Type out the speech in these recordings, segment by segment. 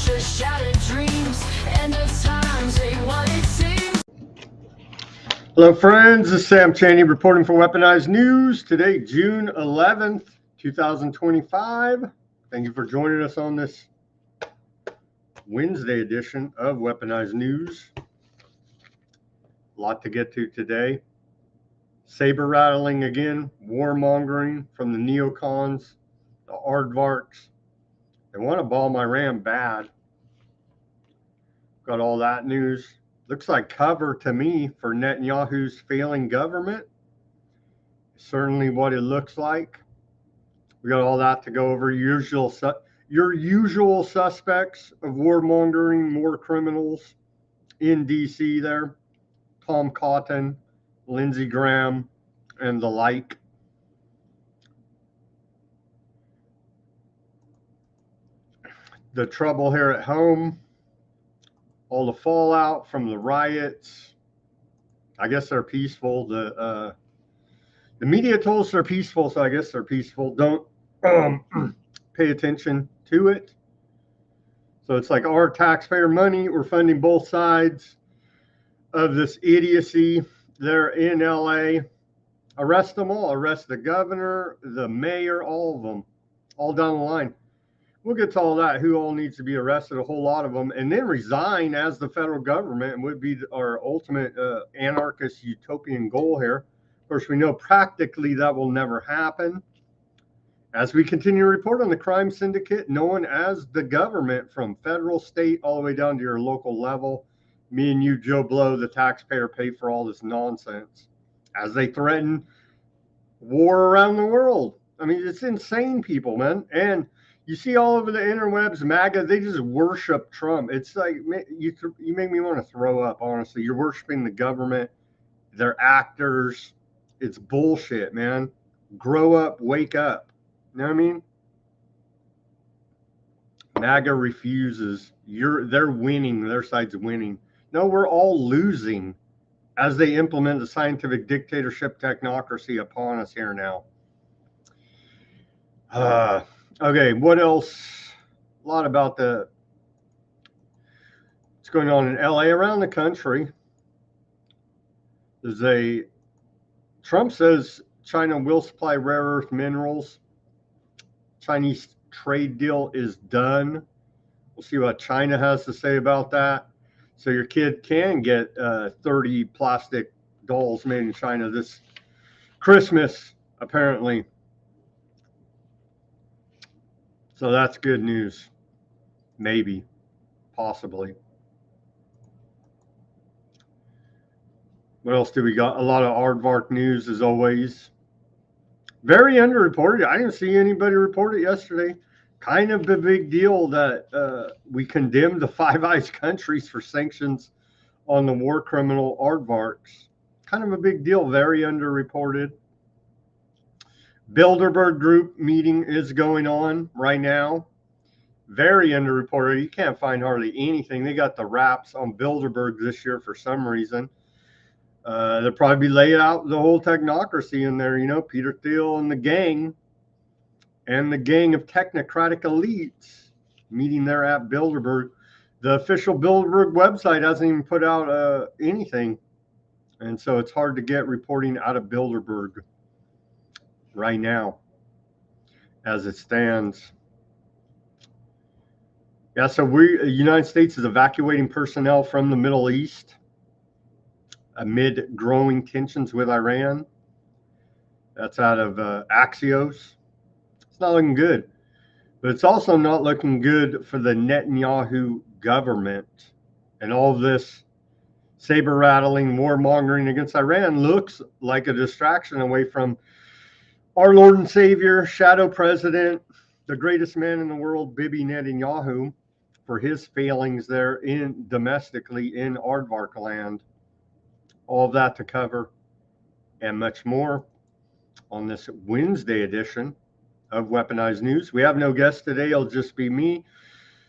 future, shattered dreams, end of times ain't what it seems. Hello friends, this is Sam Chaney reporting for Weaponized News. Today, June 11th, 2025. Thank you for joining us on this Wednesday edition of Weaponized News. A lot to get to today. Saber rattling again, warmongering from the neocons, the aardvarks. They want to bomb Iran bad. Got all that news. Looks like cover to me for Netanyahu's failing government. Certainly what it looks like. We got all that to go over. Your usual suspects of warmongering, war criminals in D.C. there. Tom Cotton, Lindsey Graham, and the like. The trouble here at home, all the fallout from the riots. I guess they're peaceful. The media told us they're peaceful, so I guess they're peaceful. Don't pay attention to it. So it's like our taxpayer money. We're funding both sides of this idiocy. They're in LA. Arrest them all. Arrest the governor, the mayor, all of them, all down the line. We'll get to all that, who all needs to be arrested, a whole lot of them, and then resign as the federal government, and would be our ultimate anarchist utopian goal here. Of course, we know practically that will never happen. As we continue to report on the crime syndicate known as the government, from federal, state, all the way down to your local level, me and you, Joe Blow, the taxpayer, pay for all this nonsense as they threaten war around the world. I mean, it's insane, people, man. And you see all over the interwebs, MAGA, they just worship Trump. It's like, you make me want to throw up, honestly. You're worshiping the government. They're actors. It's bullshit, man. Grow up, wake up. You know what I mean? MAGA refuses. They're winning. Their side's winning. No, we're all losing as they implement the scientific dictatorship technocracy upon us here now. Okay, what else? A lot about what's going on in LA, around the country. Trump says China will supply rare earth minerals. Chinese trade deal is done. We'll see what China has to say about that. So your kid can get 30 plastic dolls made in China this Christmas, apparently. So that's good news. Maybe, possibly. What else do we got? A lot of aardvark news, as always. Very underreported. I didn't see anybody report it yesterday. Kind of a big deal that we condemned the Five Eyes countries for sanctions on the war criminal aardvarks. Kind of a big deal. Very underreported. Bilderberg group meeting is going on right now. Very underreported. You can't find hardly anything. They got the wraps on Bilderberg this year for some reason. They'll probably be laying out the whole technocracy in there, you know, Peter Thiel and the gang of technocratic elites meeting there at Bilderberg. The official Bilderberg website hasn't even put out anything. And so it's hard to get reporting out of Bilderberg right now as it stands. Yeah, so the United States is evacuating personnel from the Middle East amid growing tensions with Iran. That's out of Axios. It's not looking good. But it's also not looking good for the Netanyahu government. And all of this saber rattling, warmongering against Iran looks like a distraction away from our Lord and Savior, shadow president, the greatest man in the world, Bibi Netanyahu, for his failings there domestically in aardvark land. All of that to cover and much more on this Wednesday edition of Weaponized News. We have no guest today. It'll just be me.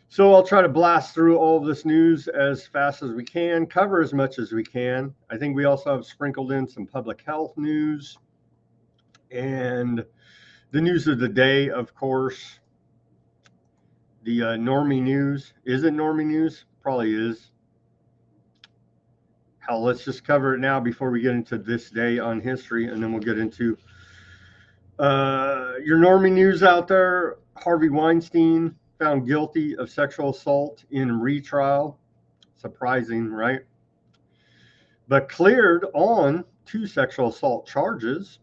So I'll try to blast through all of this news as fast as we can, cover as much as we can. I think we also have sprinkled in some public health news and the news of the day, of course. the normie news. Is it normie news? Probably is. Hell, let's just cover it now before we get into this day on history, and then we'll get into your normie news out there. Harvey Weinstein found guilty of sexual assault in retrial. Surprising, right? But cleared on 2 sexual assault charges,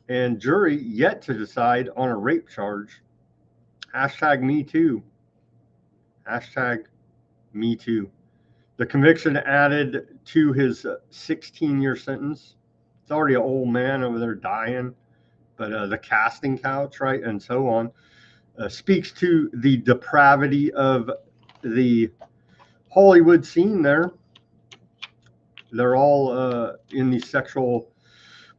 and jury yet to decide on a rape charge. Hashtag me too. Hashtag me too. The conviction added to his 16-year sentence. It's already an old man over there dying, but the casting couch, right, and so on, speaks to the depravity of the Hollywood scene there. They're all in these sexual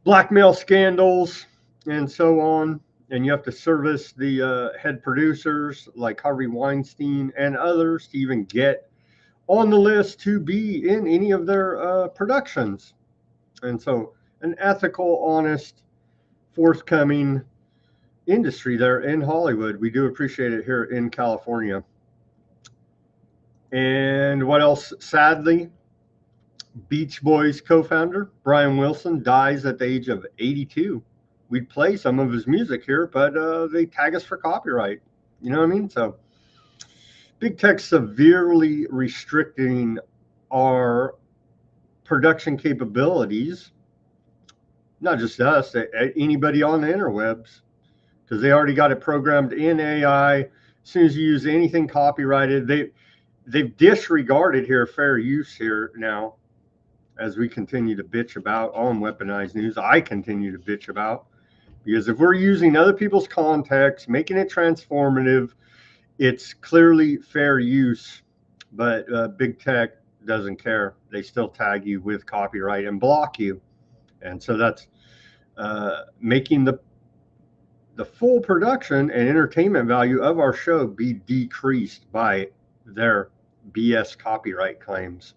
blackmail scandals and so on. And you have to service the head producers like Harvey Weinstein and others to even get on the list to be in any of their productions. And so an ethical, honest, forthcoming industry there in Hollywood. We do appreciate it here in California. And what else? Sadly, Beach Boys co-founder Brian Wilson dies at the age of 82. We'd play some of his music here, but they tag us for copyright. You know what I mean? So big tech severely restricting our production capabilities. Not just us, anybody on the interwebs, because they already got it programmed in AI. As soon as you use anything copyrighted, they've disregarded here fair use here now. As we continue to bitch about on Weaponized News, I continue to bitch about, because if we're using other people's context, making it transformative, it's clearly fair use. But big tech doesn't care. They still tag you with copyright and block you. And so that's making the full production and entertainment value of our show be decreased by their BS copyright claims.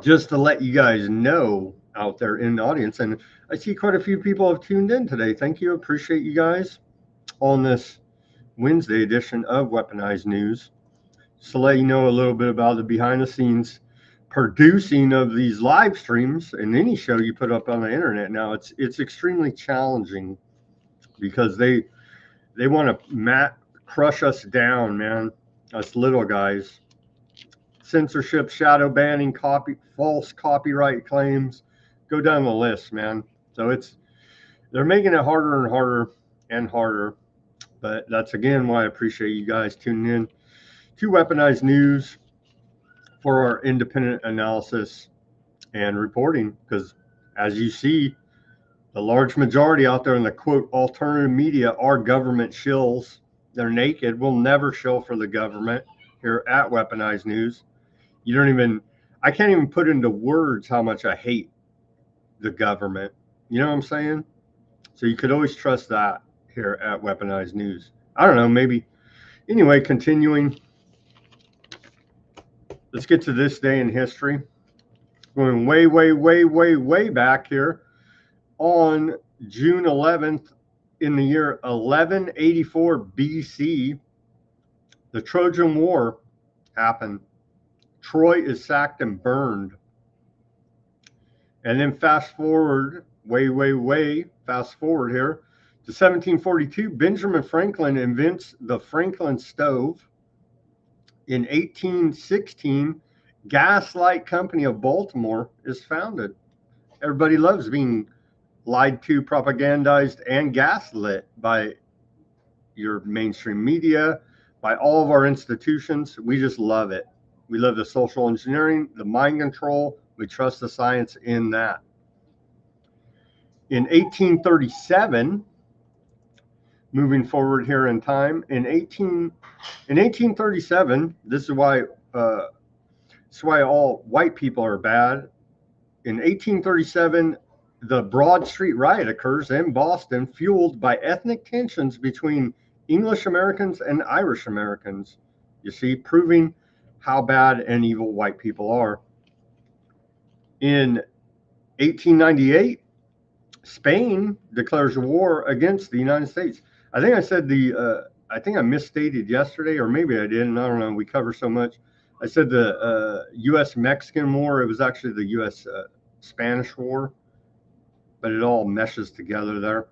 Just to let you guys know out there in the audience, and I see quite a few people have tuned in today. Thank you. Appreciate you guys on this Wednesday edition of Weaponized News. Just to let you know a little bit about the behind the scenes producing of these live streams and any show you put up on the internet. Now it's extremely challenging because they want to crush us down, man. Us little guys. Censorship, shadow banning, false copyright claims, go down the list, man. So they're making it harder and harder and harder. But that's again why I appreciate you guys tuning in to Weaponized News for our independent analysis and reporting. Because as you see, the large majority out there in the quote alternative media are government shills. They're naked. We'll never shill for the government here at Weaponized News. I can't even put into words how much I hate the government. You know what I'm saying? So you could always trust that here at Weaponized News. I don't know, maybe. Anyway, continuing. Let's get to this day in history. Going way, way, way, way, way back here. On June 11th, in the year 1184 BC, the Trojan War happened. Troy is sacked and burned. And then fast forward, way fast forward here to 1742, Benjamin Franklin invents the Franklin stove. In 1816, Gaslight Company of Baltimore is founded. Everybody loves being lied to, propagandized, and gaslit by your mainstream media, by all of our institutions. We just love it. We love the social engineering, the mind control. We trust the science in that. In 1837, moving forward here in time, in 1837, this is why all white people are bad. In 1837, the Broad Street riot occurs in Boston, fueled by ethnic tensions between English Americans and Irish Americans. You see, proving how bad and evil white people are. In 1898, Spain declares war against the United States. I think I said I think I misstated yesterday, or maybe I didn't. I don't know. We cover so much. I said the U.S.-Mexican War. It was actually the U.S.-Spanish War, but it all meshes together there.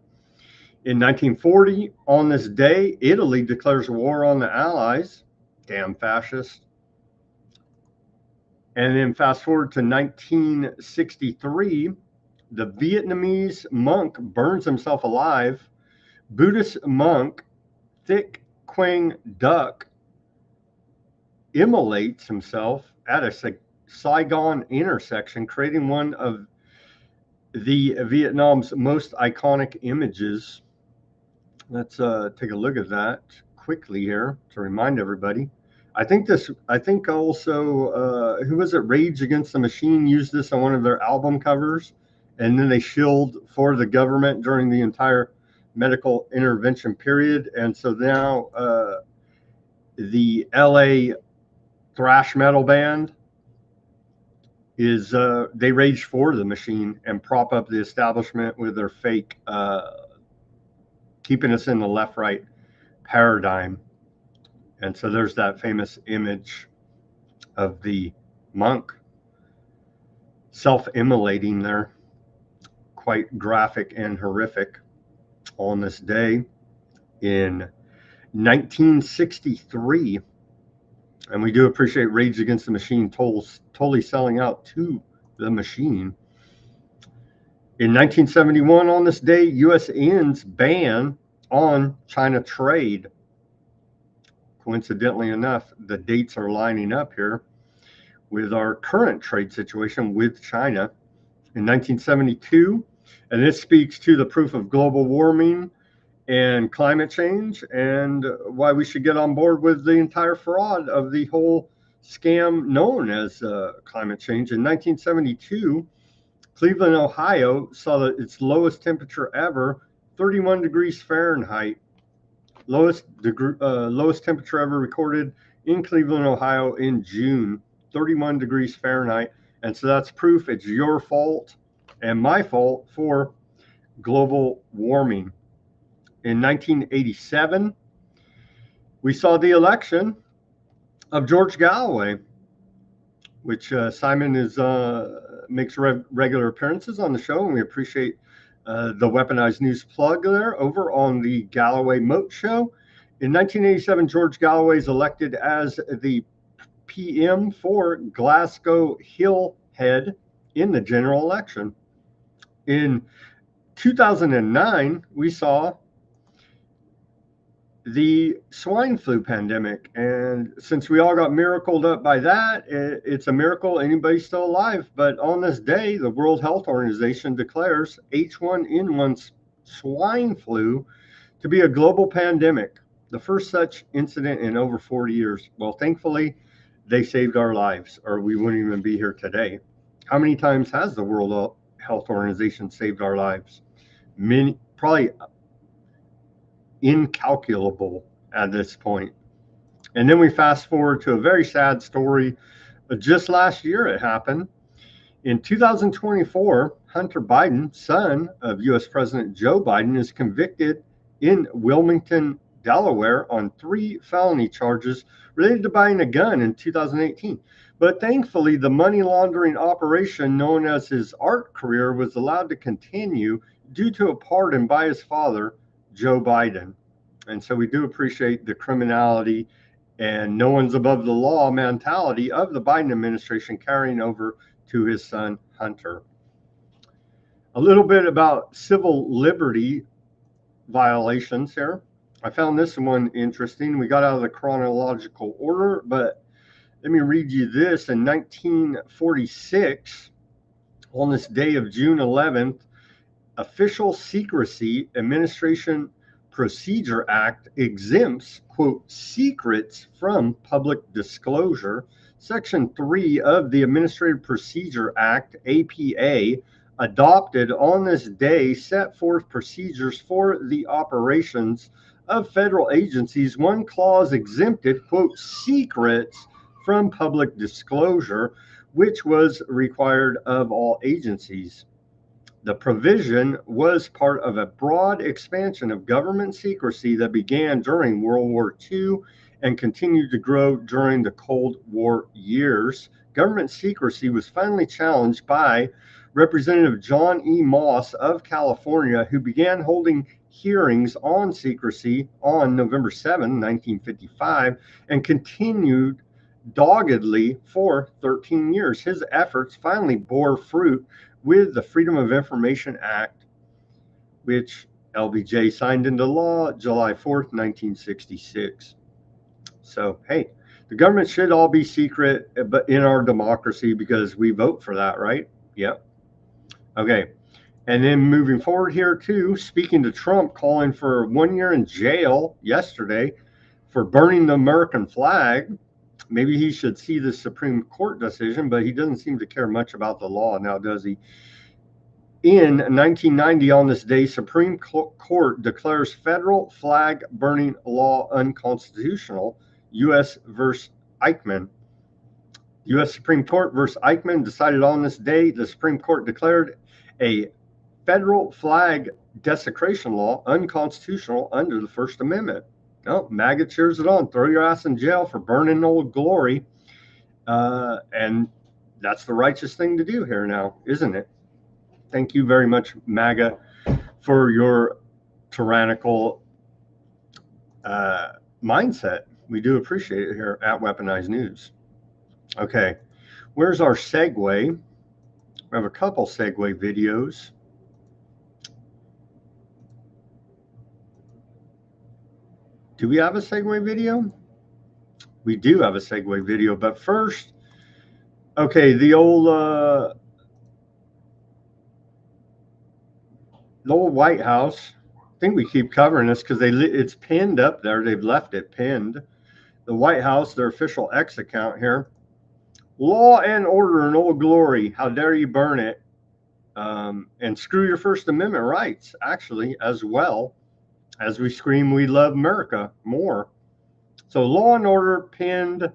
In 1940, on this day, Italy declares war on the Allies. Damn fascist. And then fast forward to 1963, the Vietnamese monk burns himself alive. Buddhist monk Thich Quang Duc immolates himself at a Saigon intersection, creating one of the Vietnam's most iconic images. Let's take a look at that quickly here to remind everybody. I think also, who was it? Rage Against the Machine used this on one of their album covers, and then they shilled for the government during the entire medical intervention period. And so now the LA thrash metal band is they rage for the machine and prop up the establishment with their fake keeping us in the left-right paradigm. And so there's that famous image of the monk self-immolating there, quite graphic and horrific, on this day in 1963. And we do appreciate Rage Against the Machine totally selling out to the machine. In 1971, on this day, U.S. ends ban on China trade. Coincidentally enough, the dates are lining up here with our current trade situation with China. In 1972, and this speaks to the proof of global warming and climate change and why we should get on board with the entire fraud of the whole scam known as climate change. In 1972, Cleveland, Ohio saw its lowest temperature ever, 31 degrees Fahrenheit. Lowest temperature ever recorded in Cleveland, Ohio in June, 31 degrees Fahrenheit. And so that's proof it's your fault and my fault for global warming. In 1987, we saw the election of George Galloway, which Simon makes regular appearances on the show, and we appreciate the Weaponized News plug there over on the Galloway Moat Show. In 1987, George Galloway is elected as the PM for Glasgow Hillhead in the general election. In 2009, we saw the swine flu pandemic, and since we all got miracled up by that, it's a miracle anybody's still alive. But on this day, the World Health Organization declares H1N1 swine flu to be a global pandemic, the first such incident in over 40 years. Well, thankfully, they saved our lives, or we wouldn't even be here today. How many times has the World Health Organization saved our lives? Many, probably incalculable at this point. And then we fast forward to a very sad story. Just last year it happened. In 2024, Hunter Biden, son of U.S. President Joe Biden, is convicted in Wilmington, Delaware on 3 felony charges related to buying a gun in 2018. But thankfully, the money laundering operation known as his art career was allowed to continue due to a pardon by his father, Joe Biden. And so we do appreciate the criminality and no one's above the law mentality of the Biden administration carrying over to his son, Hunter. A little bit about civil liberty violations here. I found this one interesting. We got out of the chronological order, but let me read you this. In 1946, on this day of June 11th, Official Secrecy Administration Procedure Act exempts, quote, secrets from public disclosure. Section 3 of the Administrative Procedure Act, APA, adopted on this day, set forth procedures for the operations of federal agencies. One clause exempted, quote, secrets from public disclosure, which was required of all agencies. The provision was part of a broad expansion of government secrecy that began during World War II and continued to grow during the Cold War years. Government secrecy was finally challenged by Representative John E. Moss of California, who began holding hearings on secrecy on November 7, 1955, and continued doggedly for 13 years. His efforts finally bore fruit with the Freedom of Information Act, which LBJ signed into law July 4th, 1966. So, hey, the government should all be secret, but in our democracy, because we vote for that, right? Yep. Okay. And then moving forward here too, speaking to Trump, calling for 1 year in jail yesterday for burning the American flag. Maybe he should see the Supreme Court decision, but he doesn't seem to care much about the law now, does he? In 1990, on this day, Supreme Court declares federal flag burning law unconstitutional. U.S. versus Eichmann. U.S. Supreme Court versus Eichmann decided on this day. The Supreme Court declared a federal flag desecration law unconstitutional under the First Amendment. No, MAGA cheers it on. Throw your ass in jail for burning Old Glory. And that's the righteous thing to do here now, isn't it? Thank you very much, MAGA, for your tyrannical mindset. We do appreciate it here at Weaponized News. Okay, where's our segue? We have a couple segue videos. Do we have a segue video? We do have a segue video, but first, okay, the old White House. I think we keep covering this because it's pinned up there. They've left it pinned. The White House, their official X account here. Law and order in Old Glory. How dare you burn it? And screw your First Amendment rights, actually, as well as we scream we love America more. So law and order pinned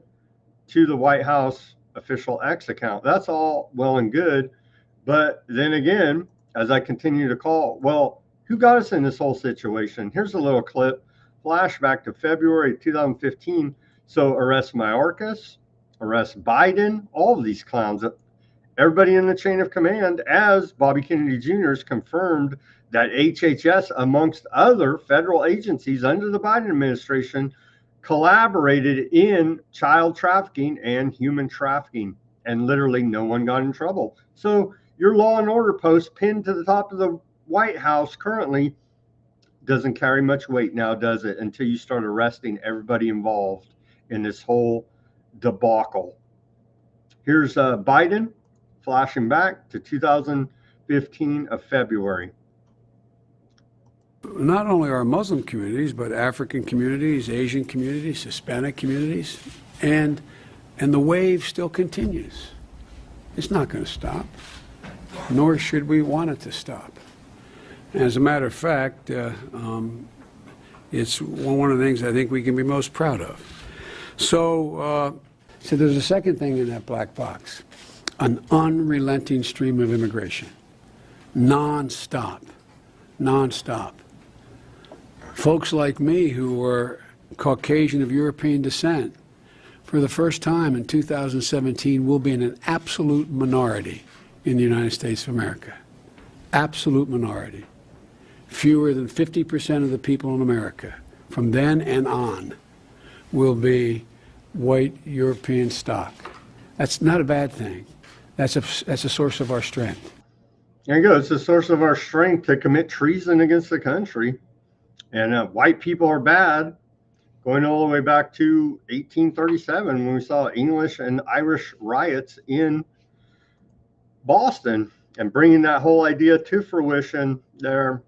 to the White House official X account. That's all well and good. But then again, as I continue to call, well, who got us in this whole situation? Here's a little clip, flashback to February 2015. So arrest Mayorkas, arrest Biden, all of these clowns, everybody in the chain of command, as Bobby Kennedy Jr. has confirmed that HHS, amongst other federal agencies under the Biden administration, collaborated in child trafficking and human trafficking, and literally no one got in trouble. So your law and order post pinned to the top of the White House currently doesn't carry much weight now, does it? Until you start arresting everybody involved in this whole debacle. Here's Biden flashing back to 2015 of February. Not only our Muslim communities, but African communities, Asian communities, Hispanic communities, and the wave still continues. It's not going to stop, nor should we want it to stop. As a matter of fact, it's one of the things I think we can be most proud of. So there's a second thing in that black box, an unrelenting stream of immigration, non-stop. Folks like me who were Caucasian of European descent, for the first time in 2017, will be in an absolute minority in the United States of America. Absolute minority. Fewer than 50% of the people in America from then and on will be white European stock. That's not a bad thing. That's a source of our strength. There you go. It's a source of our strength to commit treason against the country. And white people are bad, going all the way back to 1837 when we saw English and Irish riots in Boston, and bringing that whole idea to fruition there,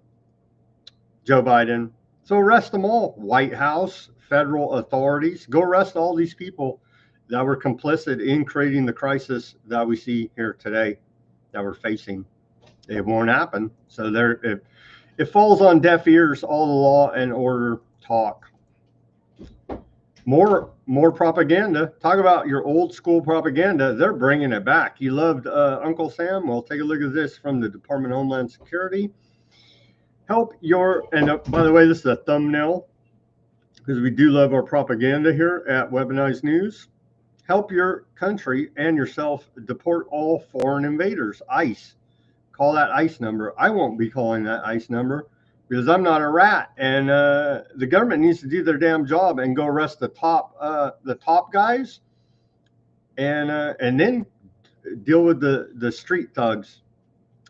Joe Biden. So arrest them all, White House, federal authorities. Go arrest all these people that were complicit in creating the crisis that we see here today, that we're facing. It won't happen. So it falls on deaf ears, all the law and order talk. More propaganda. Talk about your old school propaganda. They're bringing it back. You loved Uncle Sam? Well, take a look at this from the Department of Homeland Security. Help your, and by the way, this is a thumbnail because we do love our propaganda here at Weaponized News. Help your country and yourself deport all foreign invaders. ICE. Call that ICE number. I won't be calling that ICE number because I'm not a rat, and the government needs to do their damn job and go arrest the top guys, and then deal with the street thugs.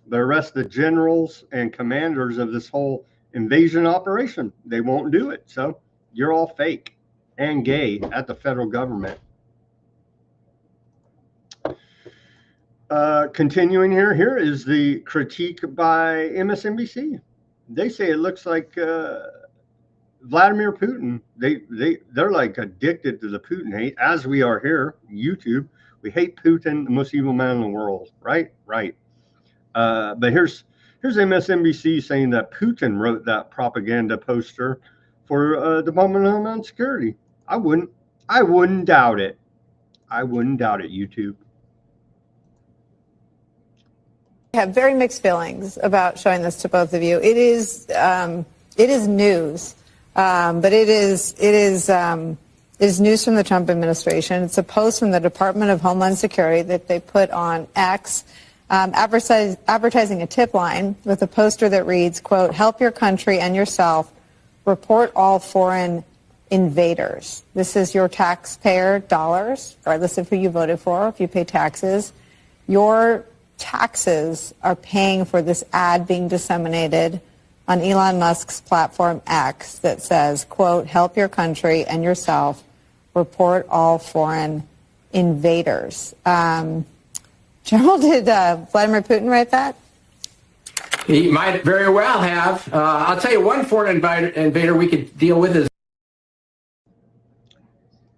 They arrest the generals and commanders of this whole invasion operation. They won't do it. So you're all fake and gay at the federal government. Continuing here is the critique by MSNBC. They say it looks like Vladimir Putin. They're like addicted to the Putin hate, as we are here. YouTube, we hate Putin, the most evil man in the world. Right. But here's MSNBC saying that Putin wrote that propaganda poster for Department of Homeland Security. I wouldn't doubt it. I wouldn't doubt it, YouTube. I have very mixed feelings about showing this to both of you. It is news, but it is news from the Trump administration. It's a post from the Department of Homeland Security that they put on X, advertising a tip line with a poster that reads, quote, "Help your country and yourself. Report all foreign invaders." This is your taxpayer dollars, regardless of who you voted for. If you pay taxes, your taxes are paying for this ad being disseminated on Elon Musk's platform X that says, quote, "Help your country and yourself. Report all foreign invaders." General, did Vladimir Putin write that? He might very well have. I'll tell you one foreign invader we could deal with is.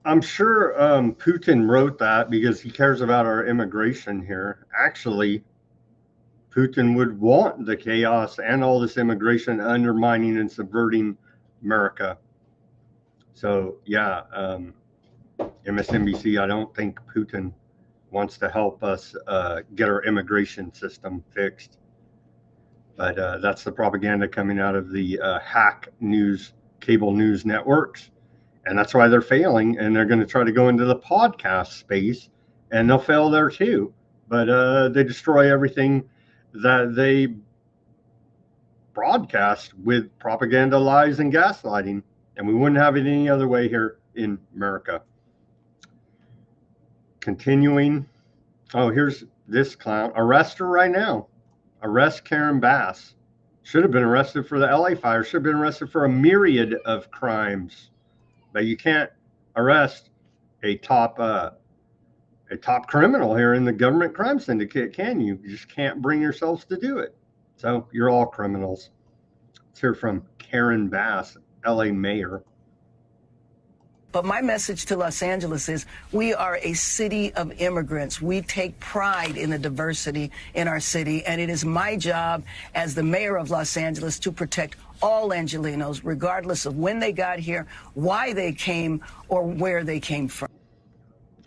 I'm sure Putin wrote that because he cares about our immigration here. Actually, Putin would want the chaos and all this immigration undermining and subverting America. So, yeah, MSNBC, I don't think Putin wants to help us get our immigration system fixed. But that's the propaganda coming out of the hack news, cable news networks. And that's why they're failing, and they're going to try to go into the podcast space, and they'll fail there too. But they destroy everything that they broadcast with propaganda, lies, and gaslighting. And we wouldn't have it any other way here in America. Continuing. Oh, here's this clown. Arrest her right now. Arrest Karen Bass. Should have been arrested for the LA fire. Should have been arrested for a myriad of crimes. But you can't arrest a top criminal here in the government crime syndicate, can you? You just can't bring yourselves to do it. So you're all criminals. Let's hear from Karen Bass, LA mayor. But my message to Los Angeles is we are a city of immigrants. We take pride in the diversity in our city, and it is my job as the mayor of Los Angeles to protect all Angelenos, regardless of when they got here, why they came, or where they came from.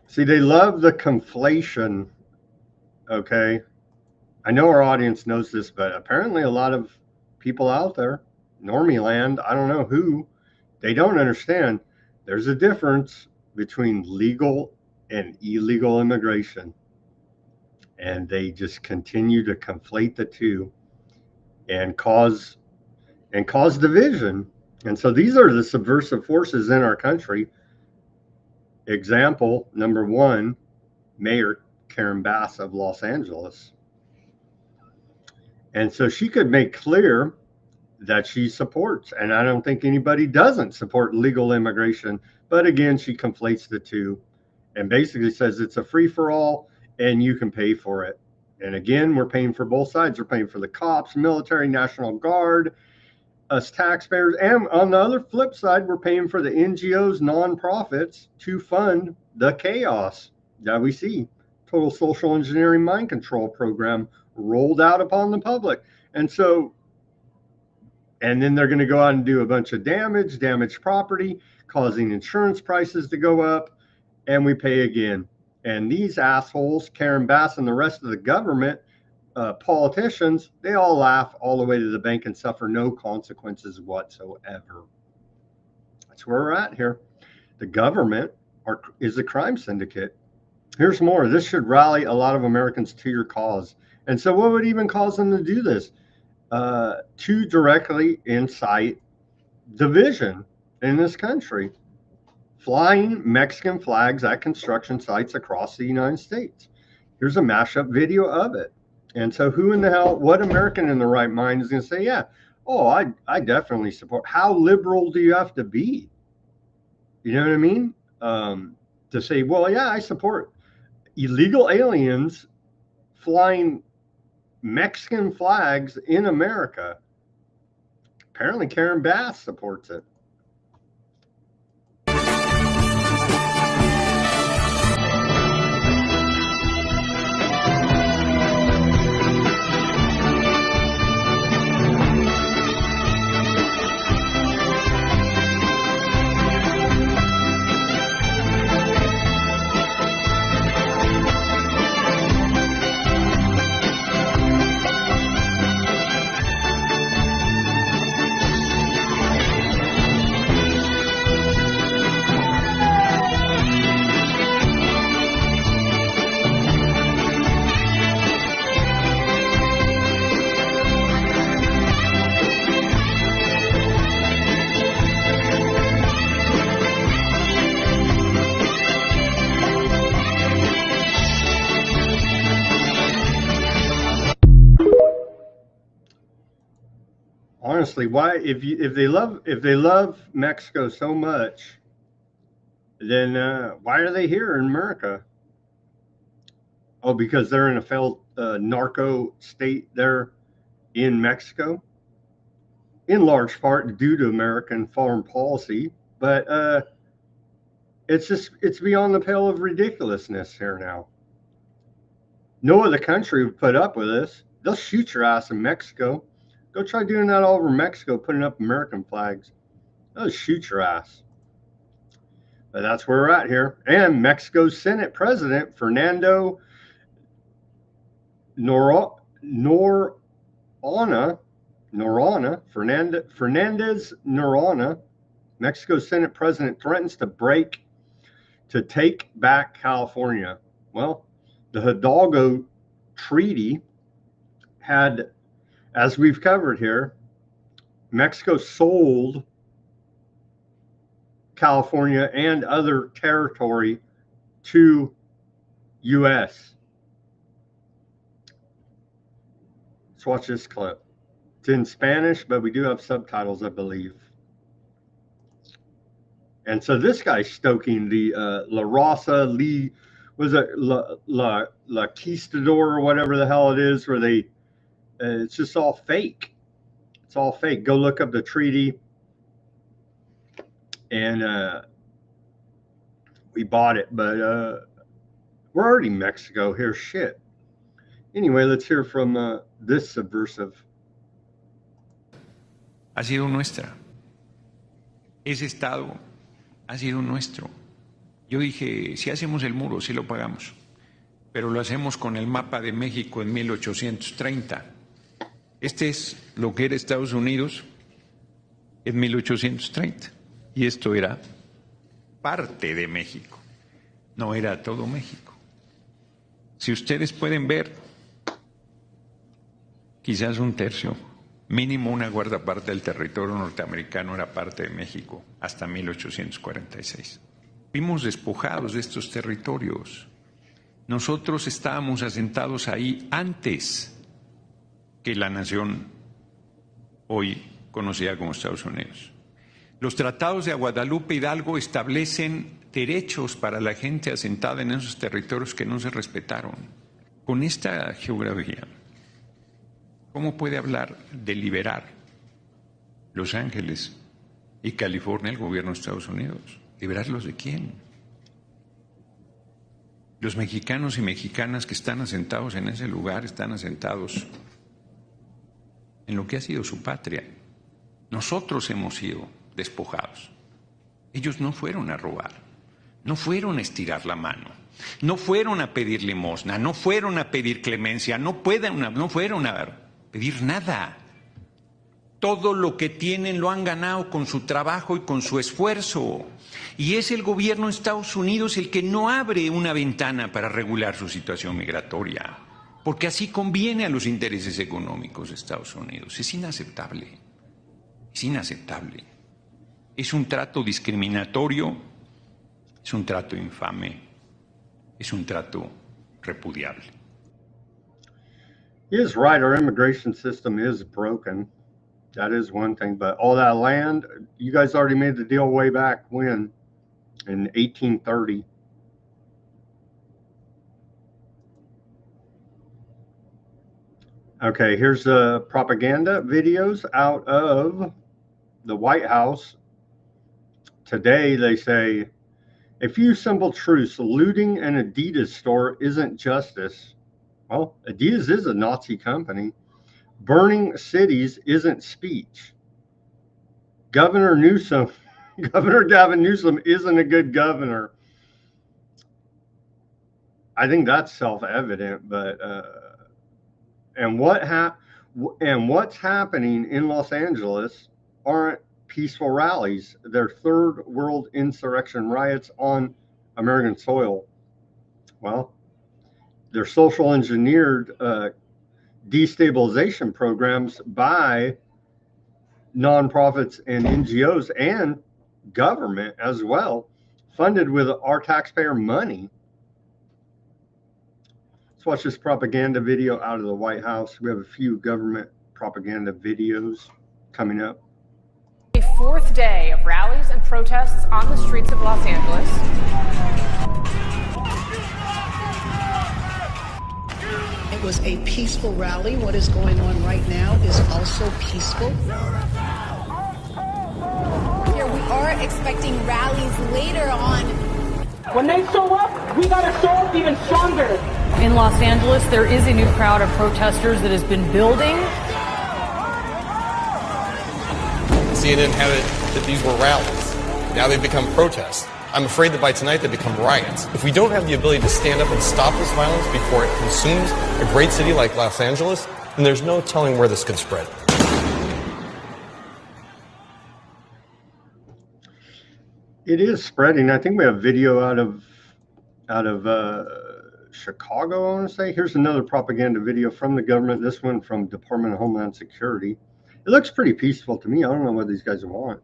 See, they love the conflation, okay? I know our audience knows this, but apparently a lot of people out there, normie land, I don't know who, they don't understand. There's a difference between legal and illegal immigration. And they just continue to conflate the two and cause division. And so these are the subversive forces in our country. Example number one, Mayor Karen Bass of Los Angeles. And so she could make clear that she supports, and I don't think anybody doesn't support legal immigration, but again, she conflates the two and basically says it's a free-for-all and you can pay for it. And again, we're paying for both sides. We're paying for the cops, military, National Guard, us taxpayers, and on the other flip side, we're paying for the NGOs, nonprofits to fund the chaos that we see. Total social engineering mind control program rolled out upon the public. And And then they're going to go out and do a bunch of damaged property, causing insurance prices to go up, and we pay again. And these assholes, Karen Bass and the rest of the government, politicians, they all laugh all the way to the bank and suffer no consequences whatsoever. That's where we're at here. The government is a crime syndicate. Here's more. This should rally a lot of Americans to your cause. And so what would even cause them to do this? To directly incite division in this country. Flying Mexican flags at construction sites across the United States. Here's a mashup video of it. And so who in the hell, what American in the right mind is going to say, yeah, oh, I definitely support. How liberal do you have to be? You know what I mean? To say, well, yeah, I support illegal aliens flying Mexican flags in America. Apparently Karen Bass supports it. Honestly, why if they love Mexico so much, then why are they here in America? Oh, because they're in a failed narco state there in Mexico, in large part due to American foreign policy. But it's beyond the pale of ridiculousness here now. No other country would put up with this. They'll shoot your ass in Mexico. Go try doing that all over Mexico, putting up American flags. They'll shoot your ass. But that's where we're at here. And Mexico's Senate President, Fernando Fernandez Noroña, Mexico's Senate President, threatens to take back California. Well, the Hidalgo Treaty had, as we've covered here, Mexico sold California and other territory to U.S. Let's watch this clip. It's in Spanish, but we do have subtitles, I believe. And so this guy's stoking the La Raza, La Conquistador, or whatever the hell it is, where they, it's just all fake. It's all fake. Go look up the treaty. And we bought it, but we're already Mexico here. Shit. Anyway, let's hear from this subversive. Ha sido nuestra. Ese estado ha sido nuestro. Yo dije, si hacemos el muro, sí lo pagamos, pero lo hacemos con el mapa de México en 1830. Este es lo que era Estados Unidos en 1830. Y esto era parte de México, no era todo México. Si ustedes pueden ver, quizás un tercio, mínimo una cuarta parte del territorio norteamericano era parte de México hasta 1846. Fuimos despojados de estos territorios. Nosotros estábamos asentados ahí antes que la nación hoy conocida como Estados Unidos. Los tratados de Guadalupe Hidalgo establecen derechos para la gente asentada en esos territorios que no se respetaron. Con esta geografía, ¿cómo puede hablar de liberar Los Ángeles y California el gobierno de Estados Unidos? ¿Liberarlos de quién? Los mexicanos y mexicanas que están asentados en ese lugar están asentados en lo que ha sido su patria. Nosotros hemos sido despojados. Ellos no fueron a robar, no fueron a estirar la mano, no fueron a pedir limosna, no fueron a pedir clemencia, no fueron a pedir nada. Todo lo que tienen lo han ganado con su trabajo y con su esfuerzo. Y es el gobierno de Estados Unidos el que no abre una ventana para regular su situación migratoria, porque así conviene a los intereses económicos de Estados Unidos. Es inaceptable. Es inaceptable. Es un trato discriminatorio, es un trato infame, es un trato repudiable. He is right. Our immigration system is broken. That is one thing. But all that land, you guys already made the deal way back when, in 1830. Okay, here's the propaganda videos out of the White House. Today they say, a few simple truths. Looting an Adidas store isn't justice. Well, Adidas is a Nazi company. Burning cities isn't speech. Governor Gavin Newsom isn't a good governor. I think that's self-evident, but and what's happening in Los Angeles aren't peaceful rallies. They're third world insurrection riots on American soil. Well, they're social engineered destabilization programs by nonprofits and NGOs and government as well, funded with our taxpayer money. Let's watch this propaganda video out of the White House. We have a few government propaganda videos coming up. A fourth day of rallies and protests on the streets of Los Angeles. It was a peaceful rally. What is going on right now is also peaceful. Here we are expecting rallies later on. When they show up, we gotta show up even stronger. In Los Angeles, there is a new crowd of protesters that has been building. CNN had it that these were rallies. Now they've become protests. I'm afraid that by tonight they become riots. If we don't have the ability to stand up and stop this violence before it consumes a great city like Los Angeles, then there's no telling where this could spread. It is spreading. I think we have video out of Chicago, I want to say. Here's another propaganda video from the government. This one from Department of Homeland Security. It looks pretty peaceful to me. I don't know what these guys want.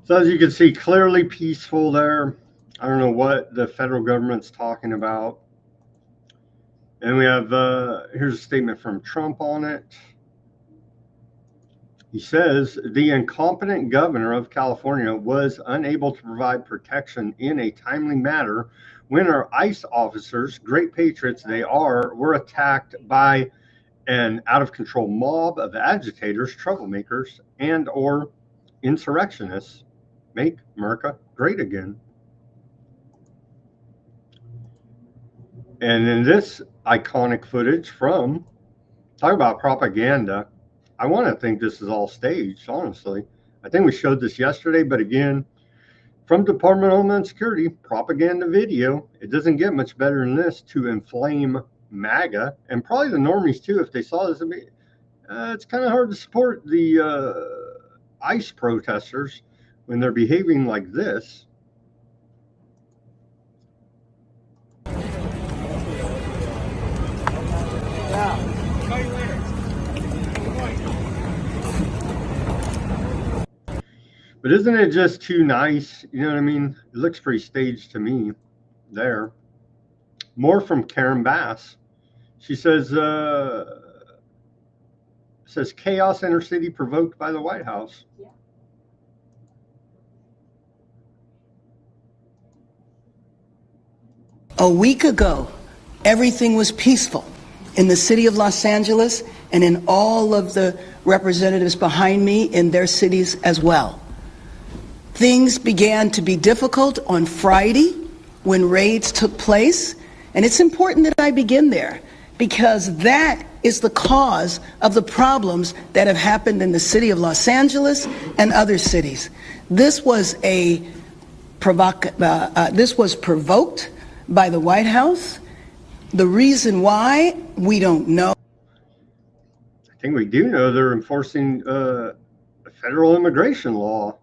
So as you can see, clearly peaceful there. I don't know what the federal government's talking about. And we have, here's a statement from Trump on it. He says, the incompetent governor of California was unable to provide protection in a timely manner when our ICE officers, great patriots they are, were attacked by an out-of-control mob of agitators, troublemakers, and or insurrectionists. Make America great again. And in this iconic footage from, talk about propaganda, I want to think this is all staged, honestly. I think we showed this yesterday, but again, from Department of Homeland Security, propaganda video. It doesn't get much better than this to inflame MAGA, and probably the normies too, if they saw this. It's kind of hard to support the ICE protesters when they're behaving like this. But isn't it just too nice? You know what I mean? It looks pretty staged to me there. More from Karen Bass. She says, chaos in her city provoked by the White House. Yeah. A week ago, everything was peaceful in the city of Los Angeles and in all of the representatives behind me in their cities as well. Things began to be difficult on Friday when raids took place, and it's important that I begin there because that is the cause of the problems that have happened in the city of Los Angeles and other cities. This was provoked by the White House. The reason why, we don't know. I think we do know they're enforcing a federal immigration law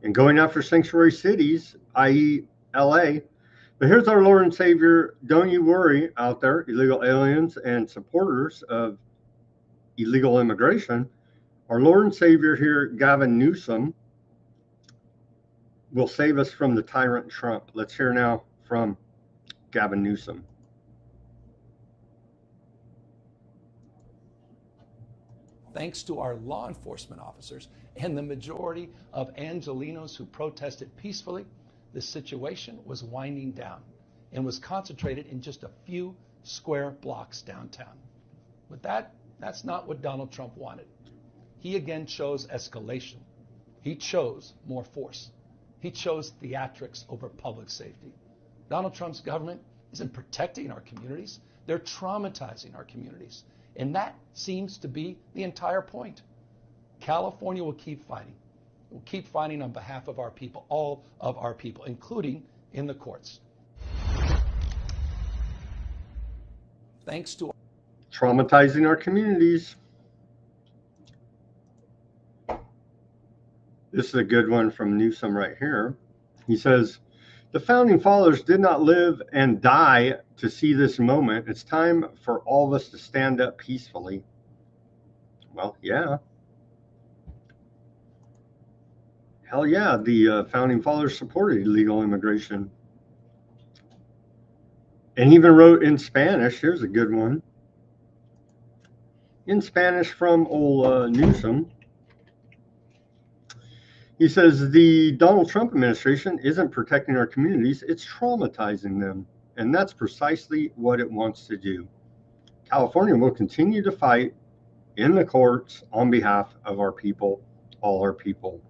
and going after sanctuary cities, i.e. LA. But here's our Lord and Savior. Don't you worry out there, illegal aliens and supporters of illegal immigration. Our Lord and Savior here, Gavin Newsom, will save us from the tyrant Trump. Let's hear now from Gavin Newsom. Thanks to our law enforcement officers and the majority of Angelenos who protested peacefully, the situation was winding down and was concentrated in just a few square blocks downtown. But that's not what Donald Trump wanted. He again chose escalation. He chose more force. He chose theatrics over public safety. Donald Trump's government isn't protecting our communities. They're traumatizing our communities. And that seems to be the entire point. California will keep fighting. We'll keep fighting on behalf of our people, all of our people, including in the courts. Thanks to traumatizing our communities. This is a good one from Newsom right here. He says, the founding fathers did not live and die to see this moment. It's time for all of us to stand up peacefully. Well, yeah. Hell yeah, the founding fathers supported illegal immigration. And he even wrote in Spanish. Here's a good one. In Spanish from old Newsom. He says, the Donald Trump administration isn't protecting our communities, it's traumatizing them. And that's precisely what it wants to do. California will continue to fight in the courts on behalf of our people, all our people.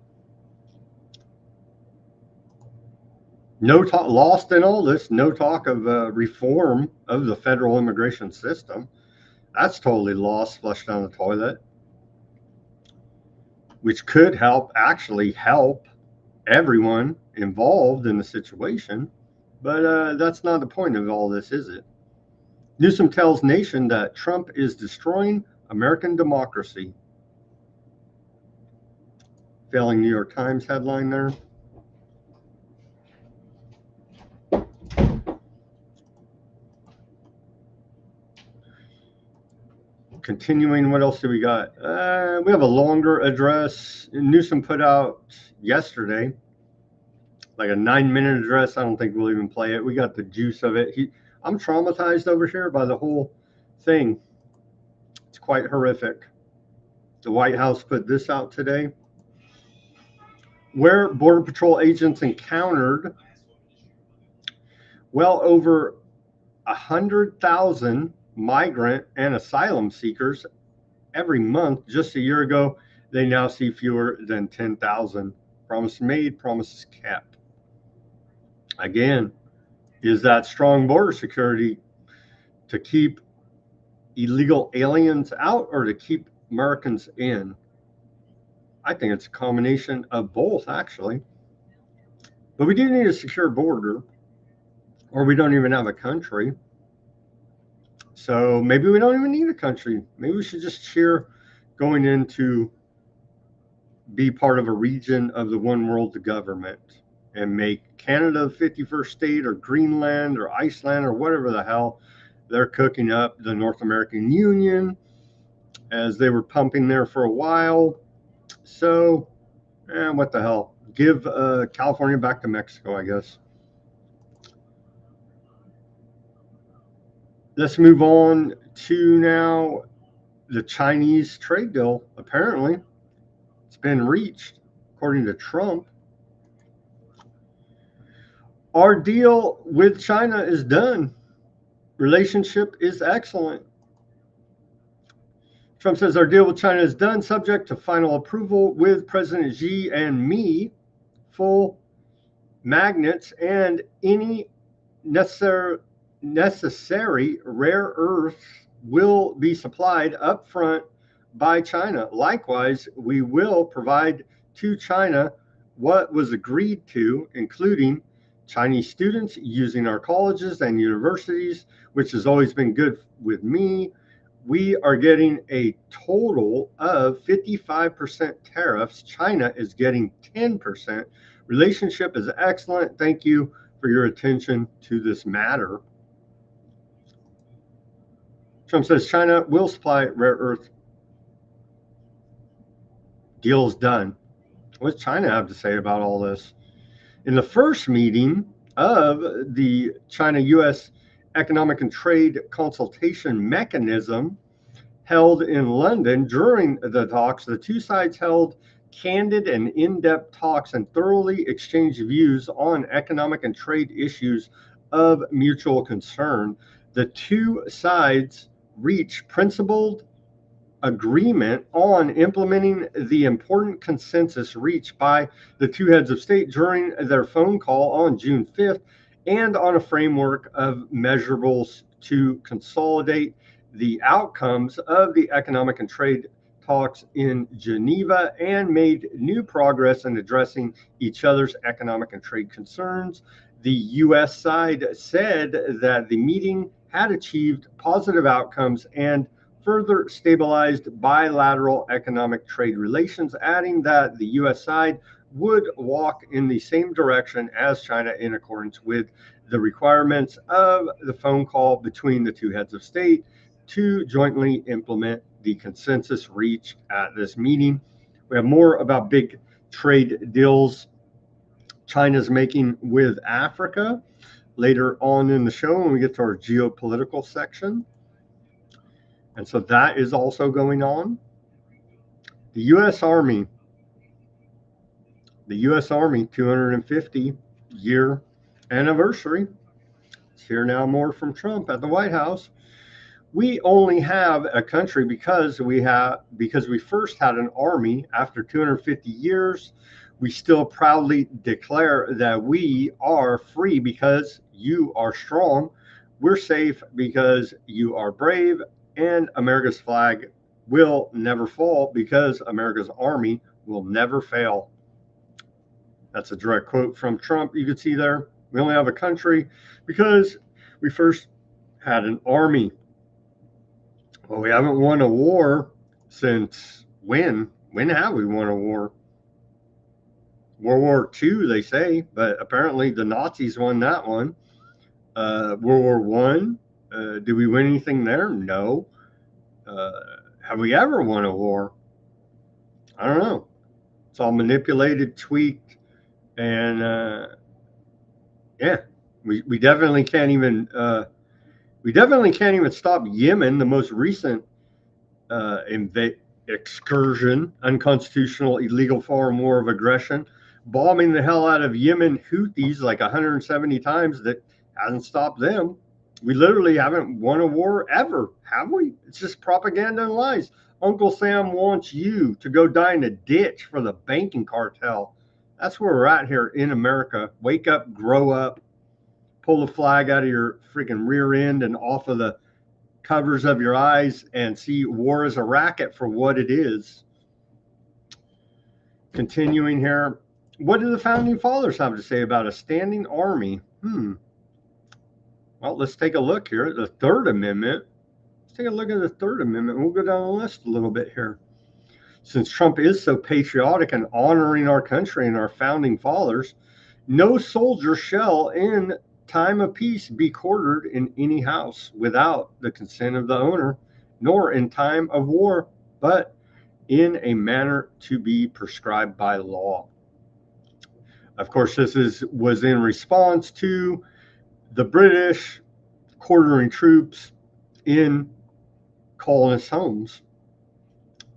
No talk, lost in all this, no talk of reform of the federal immigration system. That's totally lost, flushed down the toilet, which could actually help everyone involved in the situation. But that's not the point of all this, is it? Newsom tells Nation that Trump is destroying American democracy. Failing New York Times headline there. Continuing, what else do we got? We have a longer address Newsom put out yesterday, like a 9-minute address. I don't think we'll even play it. We got the juice of it. I'm traumatized over here by the whole thing. It's quite horrific. The White House put this out today, where Border Patrol agents encountered well over 100,000 migrant and asylum seekers every month. Just a year ago, they now see fewer than 10,000. Promise made, promises kept. Again, is that strong border security to keep illegal aliens out or to keep Americans in? I think it's a combination of both, actually. But we do need a secure border, or we don't even have a country. So maybe we don't even need a country. Maybe we should just cheer going in to be part of a region of the one world government and make Canada the 51st state, or Greenland or Iceland or whatever the hell they're cooking up, the North American Union, as they were pumping there for a while. So And what the hell? Give California back to Mexico, I guess. Let's move on to now the Chinese trade deal. Apparently, it's been reached, according to Trump. Our deal with China is done. Relationship is excellent. Trump says our deal with China is done, subject to final approval with President Xi and me. Full magnets and any necessary rare earths will be supplied up front by China. Likewise, we will provide to China what was agreed to, including Chinese students using our colleges and universities, which has always been good with me. We are getting a total of 55% tariffs. China is getting 10%. Relationship is excellent. Thank you for your attention to this matter. Trump says China will supply rare earth. Deal's done. What does China have to say about all this? In the first meeting of the China-U.S. Economic and Trade Consultation Mechanism held in London, during the talks, the two sides held candid and in-depth talks and thoroughly exchanged views on economic and trade issues of mutual concern. The two sides reached principled agreement on implementing the important consensus reached by the two heads of state during their phone call on June 5th, and on a framework of measurables to consolidate the outcomes of the economic and trade talks in Geneva, and made new progress in addressing each other's economic and trade concerns. The U.S. side said that the meeting had achieved positive outcomes and further stabilized bilateral economic trade relations, adding that the U.S. side would walk in the same direction as China in accordance with the requirements of the phone call between the two heads of state to jointly implement the consensus reached at this meeting. We have more about big trade deals China's making with Africa later on in the show when we get to our geopolitical section. And so that is also going on. The U.S. Army 250-year anniversary. It's here now. More from Trump at the White House. We only have a country because we first had an army after 250 years. We still proudly declare that we are free because you are strong. We're safe because you are brave. And America's flag will never fall because America's army will never fail. That's a direct quote from Trump. You can see there, we only have a country because we first had an army. Well, we haven't won a war since when? When have we won a war? World War II, they say, but apparently the Nazis won that one. World War I, did we win anything there? No. Have we ever won a war? I don't know. It's all manipulated, tweaked, and yeah, we definitely can't even stop Yemen, the most recent excursion, unconstitutional, illegal foreign war of aggression, bombing the hell out of Yemen Houthis like 170 times. That hasn't stopped them. We literally haven't won a war ever, have we? It's just propaganda and lies. Uncle Sam wants you to go die in a ditch for the banking cartel. That's where we're at here in America. Wake up, grow up, pull the flag out of your freaking rear end and off of the covers of your eyes and see war as a racket for what it is. Continuing here. What do the founding fathers have to say about a standing army? Well, let's take a look here at the Third Amendment. Let's take a look at the Third Amendment. We'll go down the list a little bit here. Since Trump is so patriotic and honoring our country and our founding fathers, no soldier shall in time of peace be quartered in any house without the consent of the owner, nor in time of war, but in a manner to be prescribed by law. Of course, this was in response to the British quartering troops in colonist homes.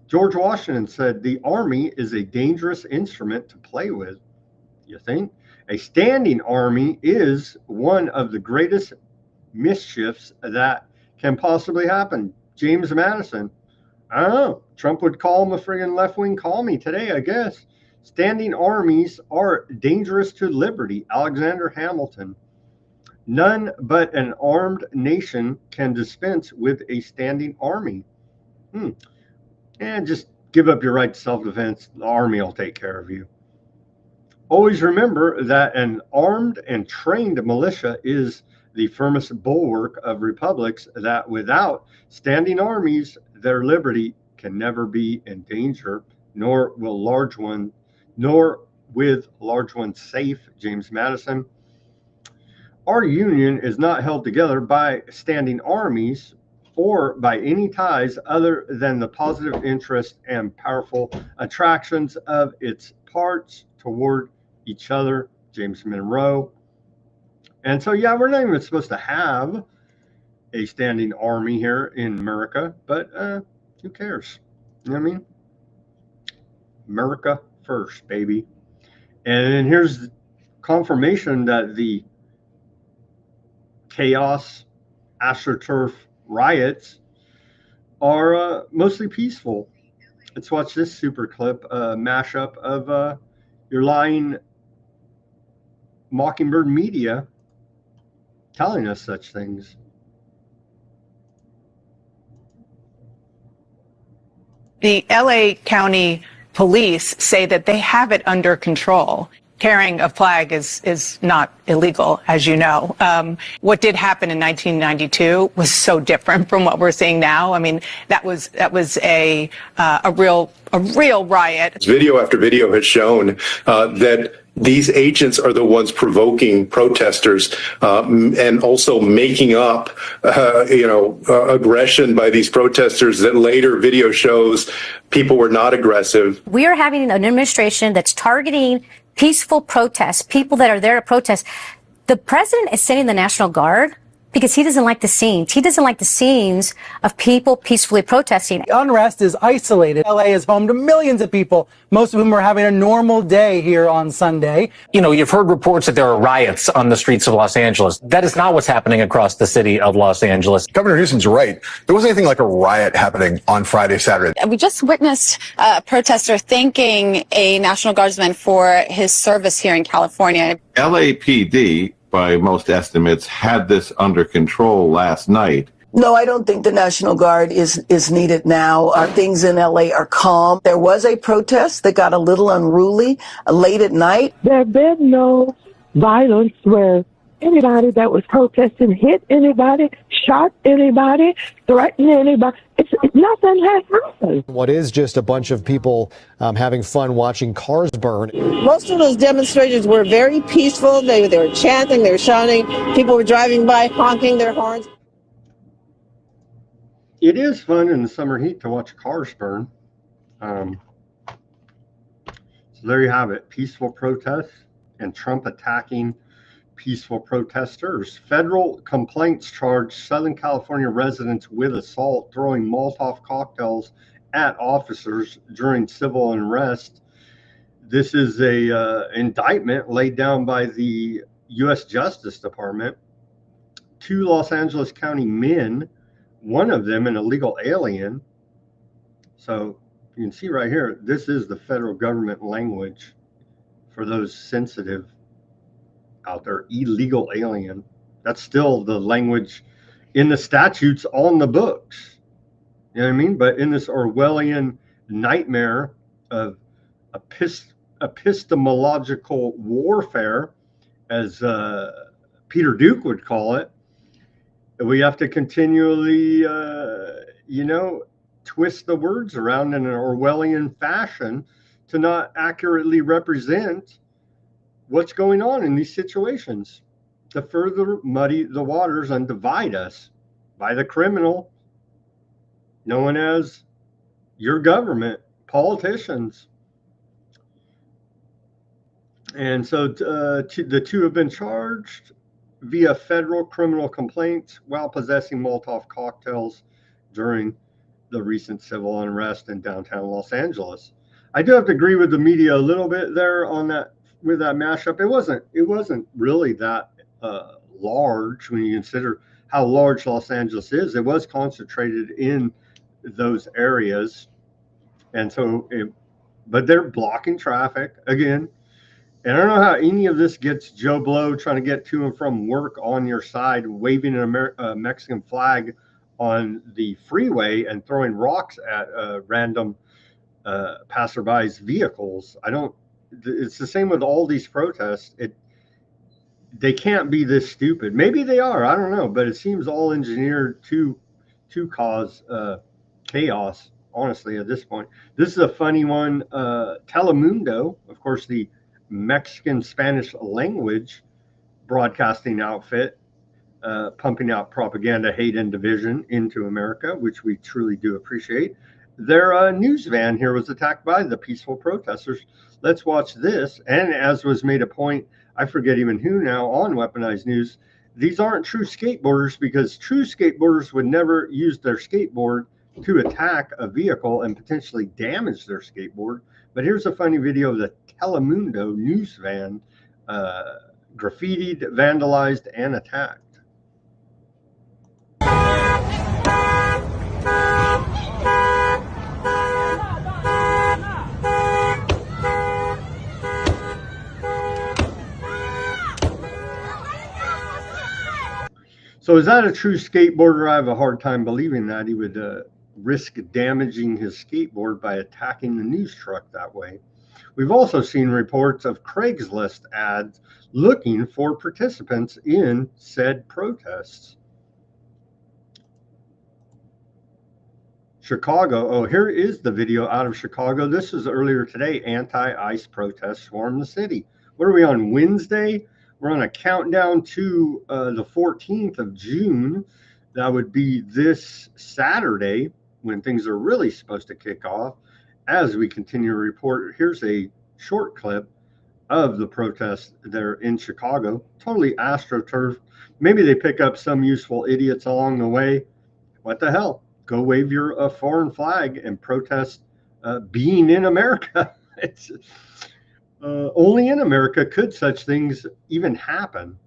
George Washington said, "The army is a dangerous instrument to play with." You think? A standing army is one of the greatest mischiefs that can possibly happen. James Madison. I don't know. Trump would call him a friggin' left-wing commie today, I guess. Standing armies are dangerous to liberty. Alexander Hamilton. None but an armed nation can dispense with a standing army. And just give up your right to self-defense. The army will take care of you. Always remember that an armed and trained militia is the firmest bulwark of republics, that without standing armies, their liberty can never be in danger, nor with large ones safe. James Madison. Our union is not held together by standing armies or by any ties other than the positive interest and powerful attractions of its parts toward each other. James Monroe. And so, yeah, we're not even supposed to have a standing army here in America, but who cares? You know what I mean? America first, baby. And then here's confirmation that the chaos, AstroTurf riots are mostly peaceful. Let's watch this super clip, mashup of your lying Mockingbird media telling us such things. The LA County Police say that they have it under control. Carrying a flag is not illegal, as you know. What did happen in 1992 was so different from what we're seeing now. I mean, that was a real riot. Video after video has shown that these agents are the ones provoking protesters and also making up, aggression by these protesters that later video shows people were not aggressive. We are having an administration that's targeting peaceful protests, people that are there to protest. The president is sending the National Guard because he doesn't like the scenes. He doesn't like the scenes of people peacefully protesting. Unrest is isolated. LA is home to millions of people, most of whom are having a normal day here on Sunday. You know, you've heard reports that there are riots on the streets of Los Angeles. That is not what's happening across the city of Los Angeles. Governor Newsom's right. There wasn't anything like a riot happening on Friday, Saturday. We just witnessed a protester thanking a National Guardsman for his service here in California. LAPD, by most estimates, had this under control last night. No, I don't think the National Guard is needed now. Things in LA are calm. There was a protest that got a little unruly late at night. There have been no violence where anybody that was protesting hit anybody, shot anybody, threatened anybody. Nothing has happened. What is just a bunch of people having fun watching cars burn. Most of those demonstrations were very peaceful. They were chanting, they were shouting. People were driving by, honking their horns. It is fun in the summer heat to watch cars burn. So there you have it. Peaceful protests and Trump attacking peaceful protesters. Federal complaints charge Southern California residents with assault, throwing Molotov cocktails at officers during civil unrest. This is a indictment laid down by the U.S. Justice Department. 2 Los Angeles County men, one of them an illegal alien. So you can see right here, this is the federal government language for those sensitive out there. Illegal alien. That's still the language in the statutes on the books. You know what I mean? But in this Orwellian nightmare of epistemological warfare, as Peter Duke would call it, we have to continually, twist the words around in an Orwellian fashion to not accurately represent what's going on in these situations, to further muddy the waters and divide us by the criminal known as your government, politicians. And so the two have been charged via federal criminal complaints while possessing Molotov cocktails during the recent civil unrest in downtown Los Angeles. I do have to agree with the media a little bit there on that, with that mashup. It wasn't really that large when you consider how large Los Angeles is. It was concentrated in those areas, and so but they're blocking traffic again. And I don't know how any of this gets Joe Blow trying to get to and from work on your side, waving a Mexican flag on the freeway and throwing rocks at random passerbys' vehicles. It's the same with all these protests. They can't be this stupid. Maybe they are, I don't know, but it seems all engineered to cause chaos, honestly, at this point. This is a funny one. Telemundo, of course, the Mexican Spanish language broadcasting outfit, pumping out propaganda, hate, and division into America, which we truly do appreciate. Their news van here was attacked by the peaceful protesters. Let's watch this. And as was made a point, I forget even who now, on Weaponized News, these aren't true skateboarders, because true skateboarders would never use their skateboard to attack a vehicle and potentially damage their skateboard. But here's a funny video of the Telemundo news van graffitied, vandalized, and attacked. So is that a true skateboarder? I have a hard time believing that he would risk damaging his skateboard by attacking the news truck that way. We've also seen reports of Craigslist ads looking for participants in said protests. Chicago. Oh, here is the video out of Chicago. This is earlier today. Anti-ICE protests swarmed the city. What are we on, Wednesday? We're on a countdown to the 14th of June. That would be this Saturday when things are really supposed to kick off. As we continue to report, here's a short clip of the protest there in Chicago. Totally astroturf. Maybe they pick up some useful idiots along the way. What the hell? Go wave your foreign flag and protest being in America. It's only in America could such things even happen.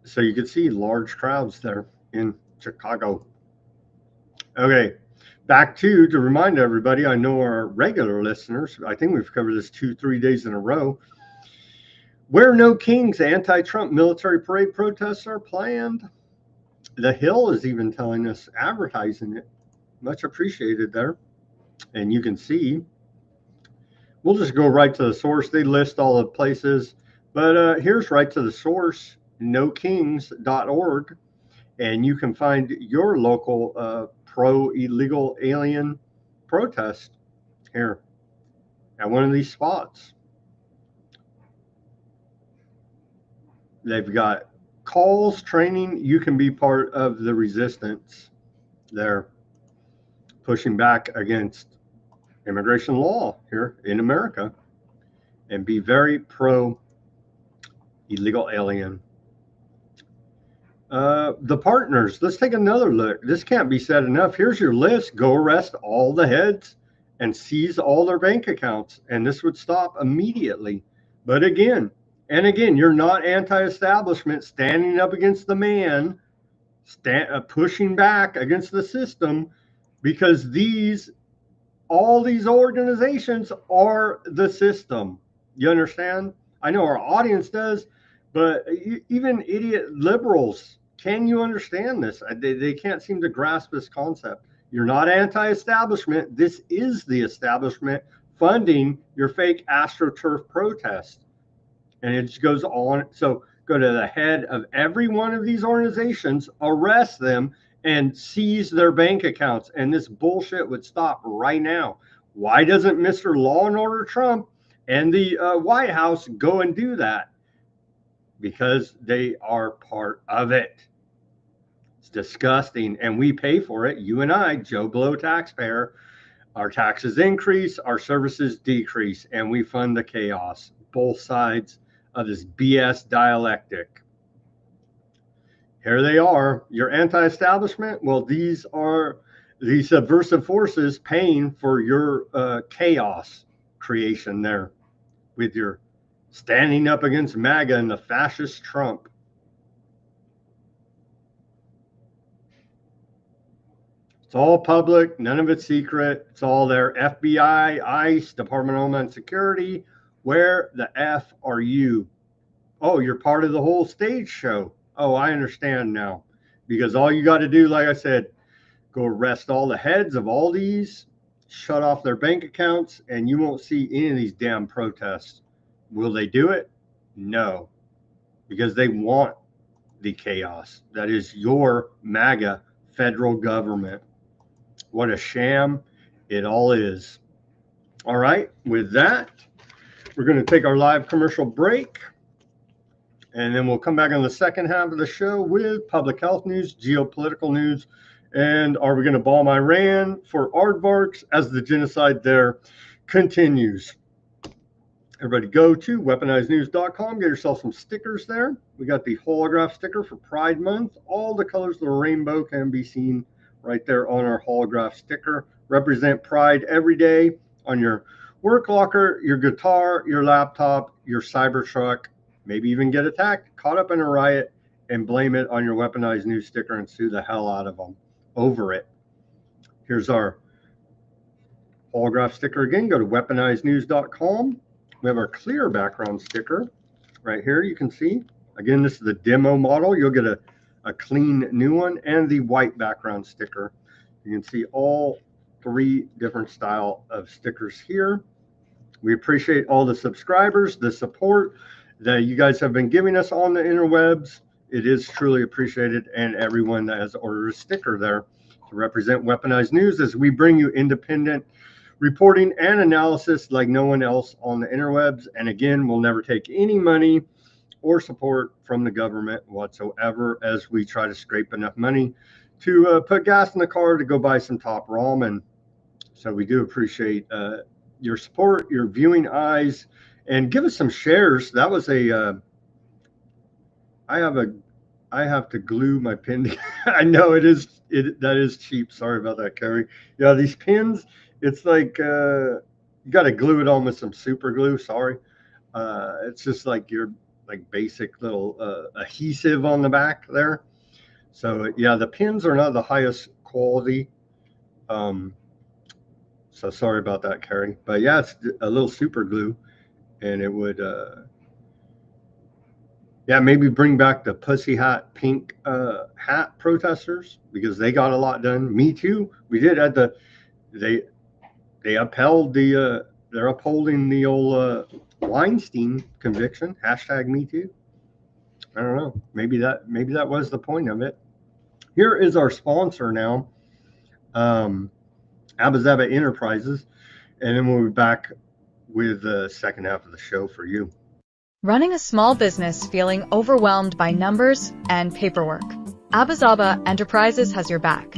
So you can see large crowds there in Chicago. Okay, back to remind everybody, I know our regular listeners, I think we've covered this 2-3 days in a row. Wear No Kings anti-Trump military parade protests are planned. The Hill is even telling us, advertising it. Much appreciated there. And you can see, we'll just go right to the source. They list all the places, but here's right to the source. NoKings.org, and you can find your local pro-illegal alien protest here at one of these spots. They've got calls, training. You can be part of the resistance. They're pushing back against immigration law here in America and be very pro-illegal alien. The partners, let's take another look. This can't be said enough. Here's your list. Go arrest all the heads and seize all their bank accounts. And this would stop immediately. But again, and again, you're not anti-establishment, standing up against the man, pushing back against the system, because all these organizations are the system. You understand? I know our audience does, but even idiot liberals, can you understand this? They can't seem to grasp this concept. You're not anti-establishment. This is the establishment funding your fake AstroTurf protest. And it just goes on. So go to the head of every one of these organizations, arrest them, and seize their bank accounts. And this bullshit would stop right now. Why doesn't Mr. Law and Order Trump and the White House go and do that? Because they are part of it. It's disgusting, and we pay for it. You and I, Joe Blow taxpayer, our taxes increase, our services decrease, and we fund the chaos. Both sides of this BS dialectic. Here they are, your anti-establishment. Well, these are the subversive forces paying for your chaos creation there with your standing up against MAGA and the fascist Trump. It's all public, none of it's secret. It's all there. FBI, ICE, Department of Homeland Security. Where the F are you? Oh, you're part of the whole stage show. Oh, I understand now. Because all you got to do, like I said, go arrest all the heads of all these, shut off their bank accounts, and you won't see any of these damn protests. Will they do it? No. Because they want the chaos. That is your MAGA federal government. What a sham it all is. All right, with that, we're going to take our live commercial break, and then we'll come back on the second half of the show with public health news, geopolitical news, and are we going to bomb Iran for aardvarks as the genocide there continues. Everybody go to weaponizednews.com, get yourself some stickers there. We got the holograph sticker for Pride Month. All the colors of the rainbow can be seen right there on our holograph sticker. Represent pride every day on your work locker, your guitar, your laptop, your Cybertruck, maybe even get attacked, caught up in a riot, and blame it on your Weaponized News sticker and sue the hell out of them over it. Here's our holograph sticker again. Go to weaponizednews.com. We have our clear background sticker right here. You can see, again, this is the demo model. You'll get a clean new one, and the white background sticker. You can see all three different style of stickers here. We appreciate all the subscribers, the support that you guys have been giving us on the interwebs. It is truly appreciated, and everyone that has ordered a sticker there to represent Weaponized News as we bring you independent reporting and analysis like no one else on the interwebs. And again, we'll never take any money or support from the government whatsoever, as we try to scrape enough money to put gas in the car to go buy some top ramen. So we do appreciate your support, your viewing eyes, and give us some shares. That was a I have to glue my pin. I know that is cheap. Sorry about that, Kerry. Yeah, these pins, it's like you got to glue it on with some super glue. Sorry. It's just like your basic little adhesive on the back there. So yeah, the pins are not the highest quality. So sorry about that, Carrie. But yeah, it's a little super glue, and it would maybe bring back the pussy hat pink hat protesters, because they got a lot done. Me too. We did at the they upheld the they're upholding the old Weinstein conviction. # me too. I don't know. Maybe that was the point of it. Here is our sponsor now, Abba Enterprises, and then we'll be back with the second half of the show for you. Running a small business feeling overwhelmed by numbers and paperwork? Abba Enterprises has your back.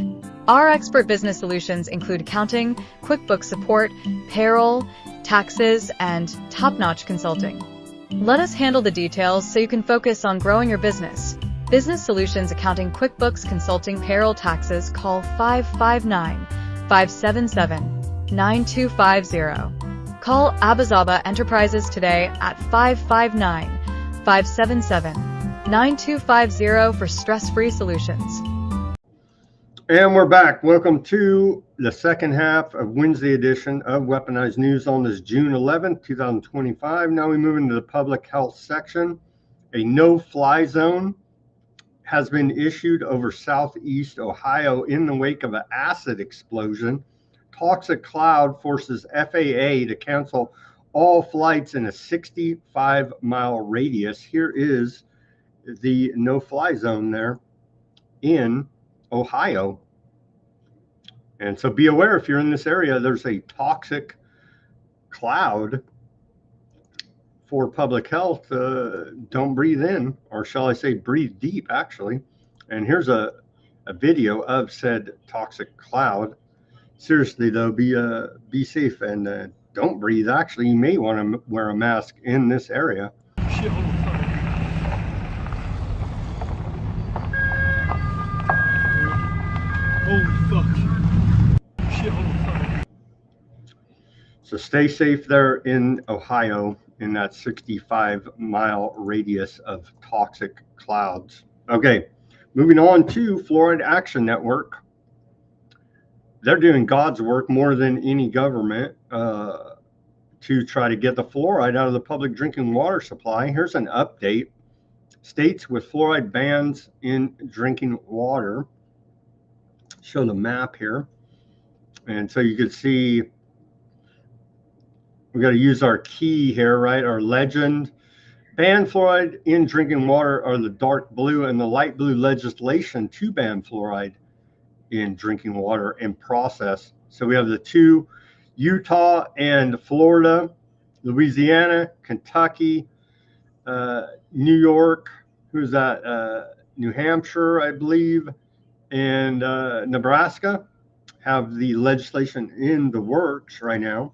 Our expert business solutions include accounting, QuickBooks support, payroll, taxes, and top-notch consulting. Let us handle the details so you can focus on growing your business. Business Solutions Accounting, QuickBooks, Consulting, Payroll, Taxes. Call 559-577-9250. Call Abba Enterprises today at 559-577-9250 for stress-free solutions. And we're back. Welcome to the second half of Wednesday edition of Weaponized News on this June 11th, 2025. Now we move into the public health section. A no-fly zone has been issued over southeast Ohio in the wake of an acid explosion. Toxic cloud forces FAA to cancel all flights in a 65-mile radius. Here is the no-fly zone there in Ohio. And so be aware, if you're in this area, there's a toxic cloud for public health. Don't breathe in, or shall I say breathe deep, actually. And here's a video of said toxic cloud. Seriously though, be safe and don't breathe. Actually, you may want to wear a mask in this area. Holy fuck. So stay safe there in Ohio, in that 65-mile radius of toxic clouds. Okay, moving on to Fluoride Action Network. They're doing God's work more than any government to try to get the fluoride out of the public drinking water supply. Here's an update. States with fluoride bans in drinking water. Show the map here. And so you can see, we got to use our key here, right? Our legend. Ban fluoride in drinking water are the dark blue, and the light blue legislation to ban fluoride in drinking water in process. So we have the two, Utah and Florida, Louisiana, Kentucky, New York, who's that? New Hampshire, I believe, and Nebraska have the legislation in the works right now.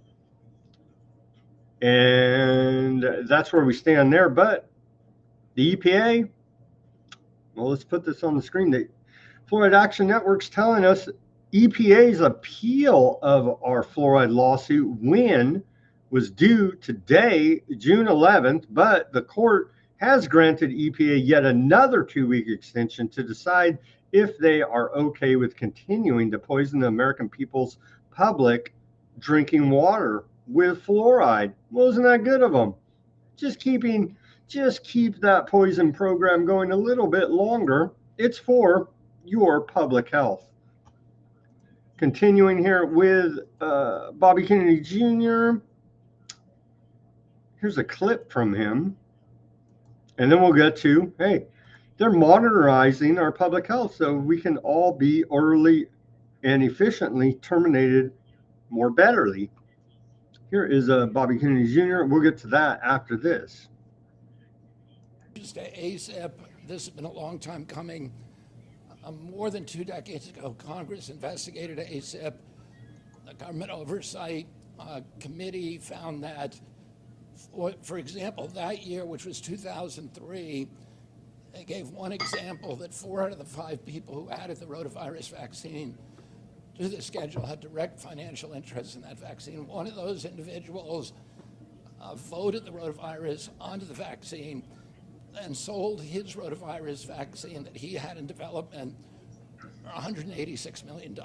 And that's where we stand there. But the EPA, well, let's put this on the screen. The Fluoride Action Network's telling us EPA's appeal of our fluoride lawsuit win was due today, June 11th, but the court has granted EPA yet another 2-week extension to decide if they are okay with continuing to poison the American people's public drinking water with fluoride. Well, isn't that good of them? Just keep that poison program going a little bit longer. It's for your public health. Continuing here with Bobby Kennedy Jr. Here's a clip from him. And then we'll get to, hey, they're monitoring our public health so we can all be orderly and efficiently terminated more betterly. Here is Bobby Kennedy Jr. We'll get to that after this. ASAP, this has been a long time coming. More than 2 decades ago, Congress investigated ASAP. The Government Oversight Committee found that, for example, that year, which was 2003, they gave one example that 4 out of the 5 people who added the rotavirus vaccine to the schedule had direct financial interest in that vaccine. One of those individuals voted the rotavirus onto the vaccine and sold his rotavirus vaccine that he had in development for $186 million.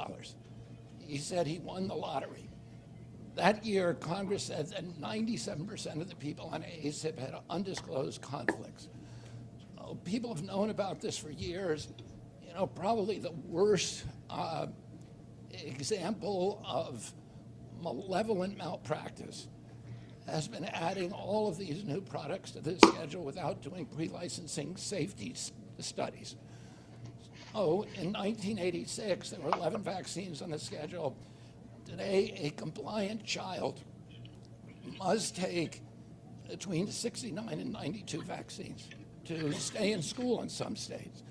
He said he won the lottery. That year, Congress said that 97% of the people on ASIP had undisclosed conflicts. So people have known about this for years. You know, probably the worst example of malevolent malpractice has been adding all of these new products to the schedule without doing pre-licensing safety studies. So in 1986, there were 11 vaccines on the schedule. Today, a compliant child must take between 69 and 92 vaccines to stay in school in some states.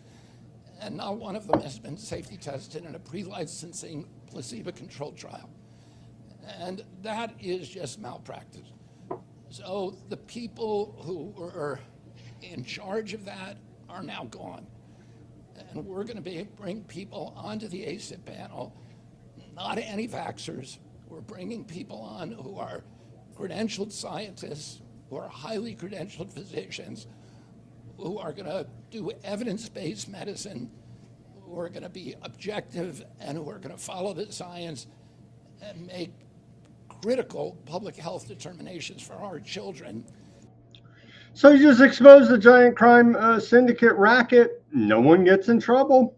And not one of them has been safety tested in a pre-licensing placebo-controlled trial. And that is just malpractice. So the people who were in charge of that are now gone. And we're going to bring people onto the ACIP panel, not anti-vaxxers. We're bringing people on who are credentialed scientists, who are highly credentialed physicians, who are going to do evidence-based medicine, who are going to be objective, and who are going to follow the science and make critical public health determinations for our children. So you just expose the giant crime syndicate racket. No one gets in trouble.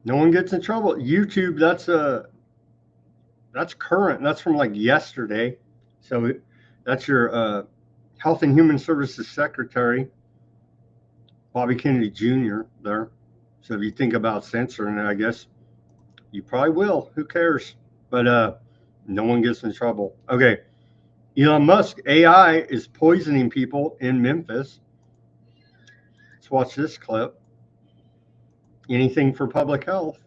No one gets in trouble. YouTube, that's current. That's from like yesterday. So that's your Health and Human Services Secretary Bobby Kennedy Jr. there. So if you think about censoring it, I guess you probably will. Who cares? But no one gets in trouble. Okay. Elon Musk, AI is poisoning people in Memphis. Let's watch this clip. Anything for public health.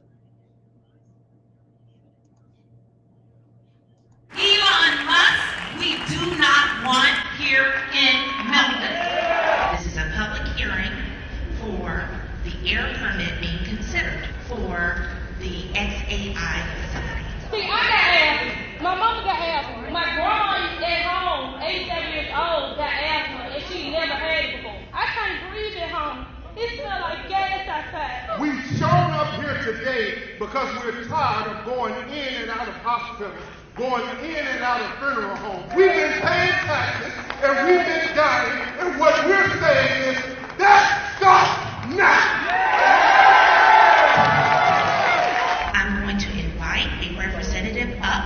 Elon Musk, we do not want here in Memphis. This is a public hearing for the air permit being considered for the XAI facility. See, I got asthma. My mama got asthma. My grandma at home, 87 years old, got asthma, and she never had it before. I can't breathe at home. It smells like gas outside. We've shown up here today because we're tired of going in and out of hospitals, going in and out of funeral homes. We've been paying taxes and we've been dying, and what we're saying is that stop now. I'm going to invite a representative up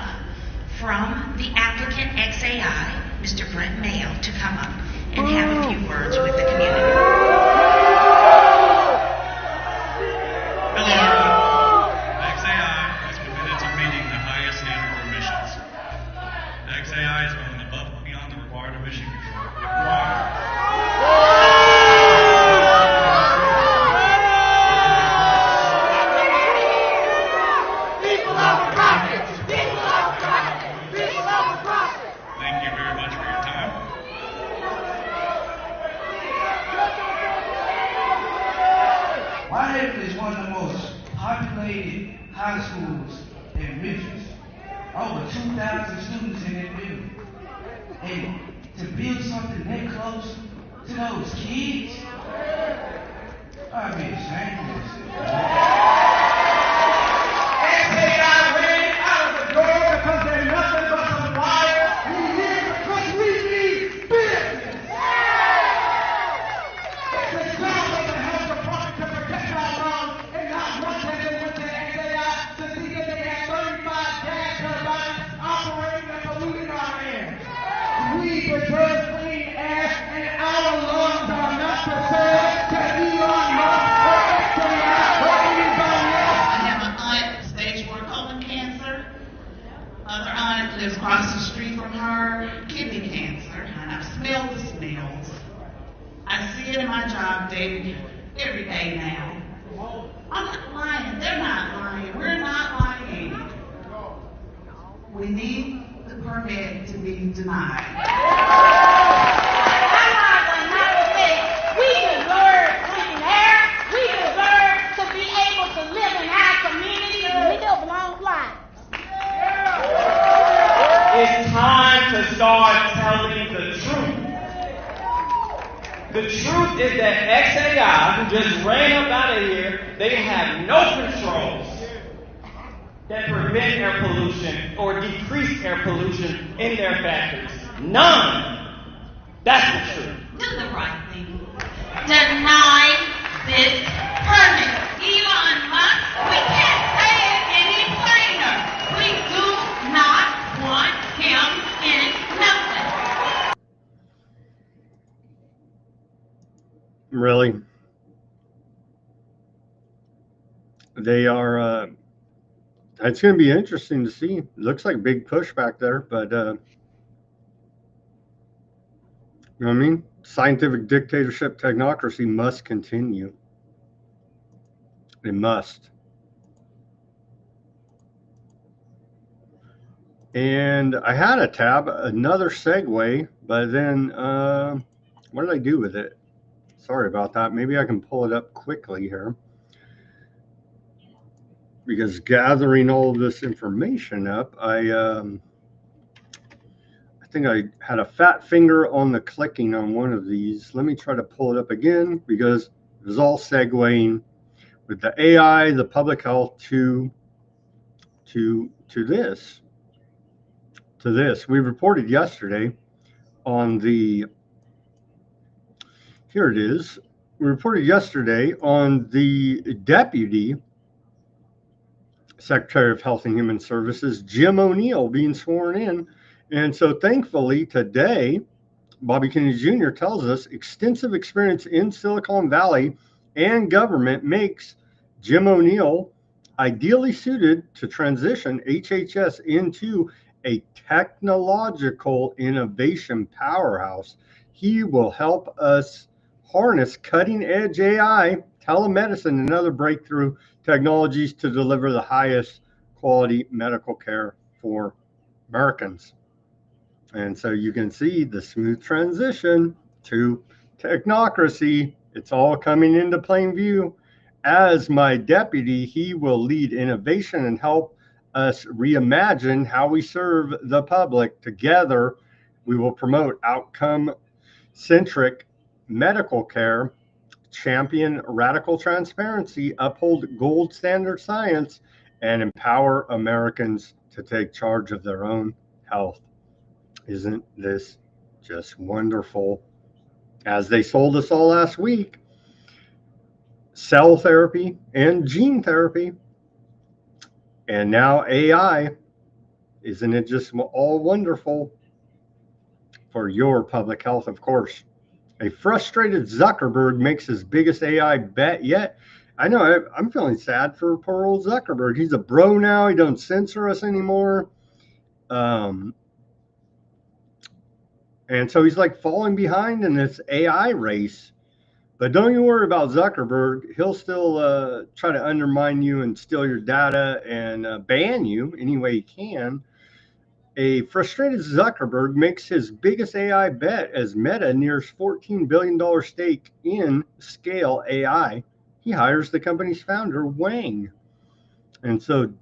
from the applicant XAI, Mr. Brent Mayo, to come up and have a few words with the community. Hello. XAI is committed to meeting the highest standard of emissions. XAI is going above and beyond the required emission control required. Thank you very much for your time. Weaponized is one of the most populated high schools in Memphis. Over 2,000 students in that building. And to build something that close to those kids, I'd be ashamed of this. XAI ran out of the door because they're nothing but some liars. We here because we need business. It's the job of the health department to protect our lungs and not rush as they went to XAI to see that they had 35 gas turbines operating and polluting our air. We deserve clean air, and our lungs are not prepared to Elon Musk or XAI or anybody else. I have an aunt, stage 4 colon cancer. Other aunt lives across the street from her, kidney cancer, and I've smelled the smells. I see it in my job every day now. I'm not lying. They're not lying. We're not lying. We need the permit to be denied. We deserve clean air. We deserve to be able to live in our community and live long lives. It's time to start telling the truth. The truth is that XAI, who just ran up out of here, they have no controls that prevent air pollution or decrease air pollution in their factories. None. That's the truth. Do the right thing. Deny this permit. Elon Musk, we can't say it any plainer. We do not want him in Memphis. Really? They are, it's going to be interesting to see. Looks like a big pushback there, but, you know what I mean? Scientific dictatorship technocracy must continue. It must. And I had a tab, another segue, but then what did I do with it? Sorry about that. Maybe I can pull it up quickly here. Because gathering all of this information up, I think I had a fat finger on the clicking on one of these. Let me try to pull it up again because it was all segueing with the AI, the public health to this. To this. We reported yesterday on the, here it is. We reported yesterday on the Deputy Secretary of Health and Human Services, Jim O'Neill, being sworn in. And so thankfully today, Bobby Kennedy Jr. tells us, extensive experience in Silicon Valley and government makes Jim O'Neill ideally suited to transition HHS into a technological innovation powerhouse. He will help us harness cutting-edge AI, telemedicine, and other breakthrough technologies to deliver the highest quality medical care for Americans. And so you can see the smooth transition to technocracy. It's all coming into plain view. As my deputy, he will lead innovation and help us reimagine how we serve the public. Together, we will promote outcome-centric medical care, champion radical transparency, uphold gold standard science, and empower Americans to take charge of their own health. Isn't this just wonderful? As they sold us all last week, cell therapy and gene therapy, and now AI. Isn't it just all wonderful for your public health, of course? A frustrated Zuckerberg makes his biggest AI bet yet. I know I'm feeling sad for poor old Zuckerberg. He's a bro now. He don't censor us anymore. And so he's like falling behind in this AI race. But don't you worry about Zuckerberg. He'll still try to undermine you and steal your data and ban you any way he can. A frustrated Zuckerberg makes his biggest AI bet as Meta nears $14 billion stake in Scale AI. He hires the company's founder, Wang. And so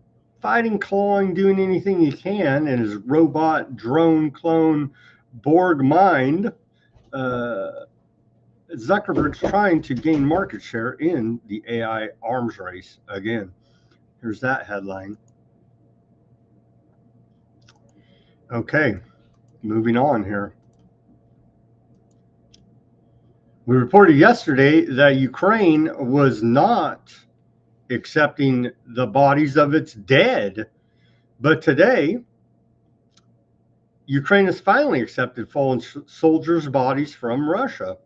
fighting, clawing, doing anything he can in his robot drone clone Borg mind, Zuckerberg's trying to gain market share in the AI arms race again. Here's that headline. Okay, moving on here. We reported yesterday that Ukraine was not accepting the bodies of its dead, but today, Ukraine has finally accepted fallen soldiers' bodies from Russia.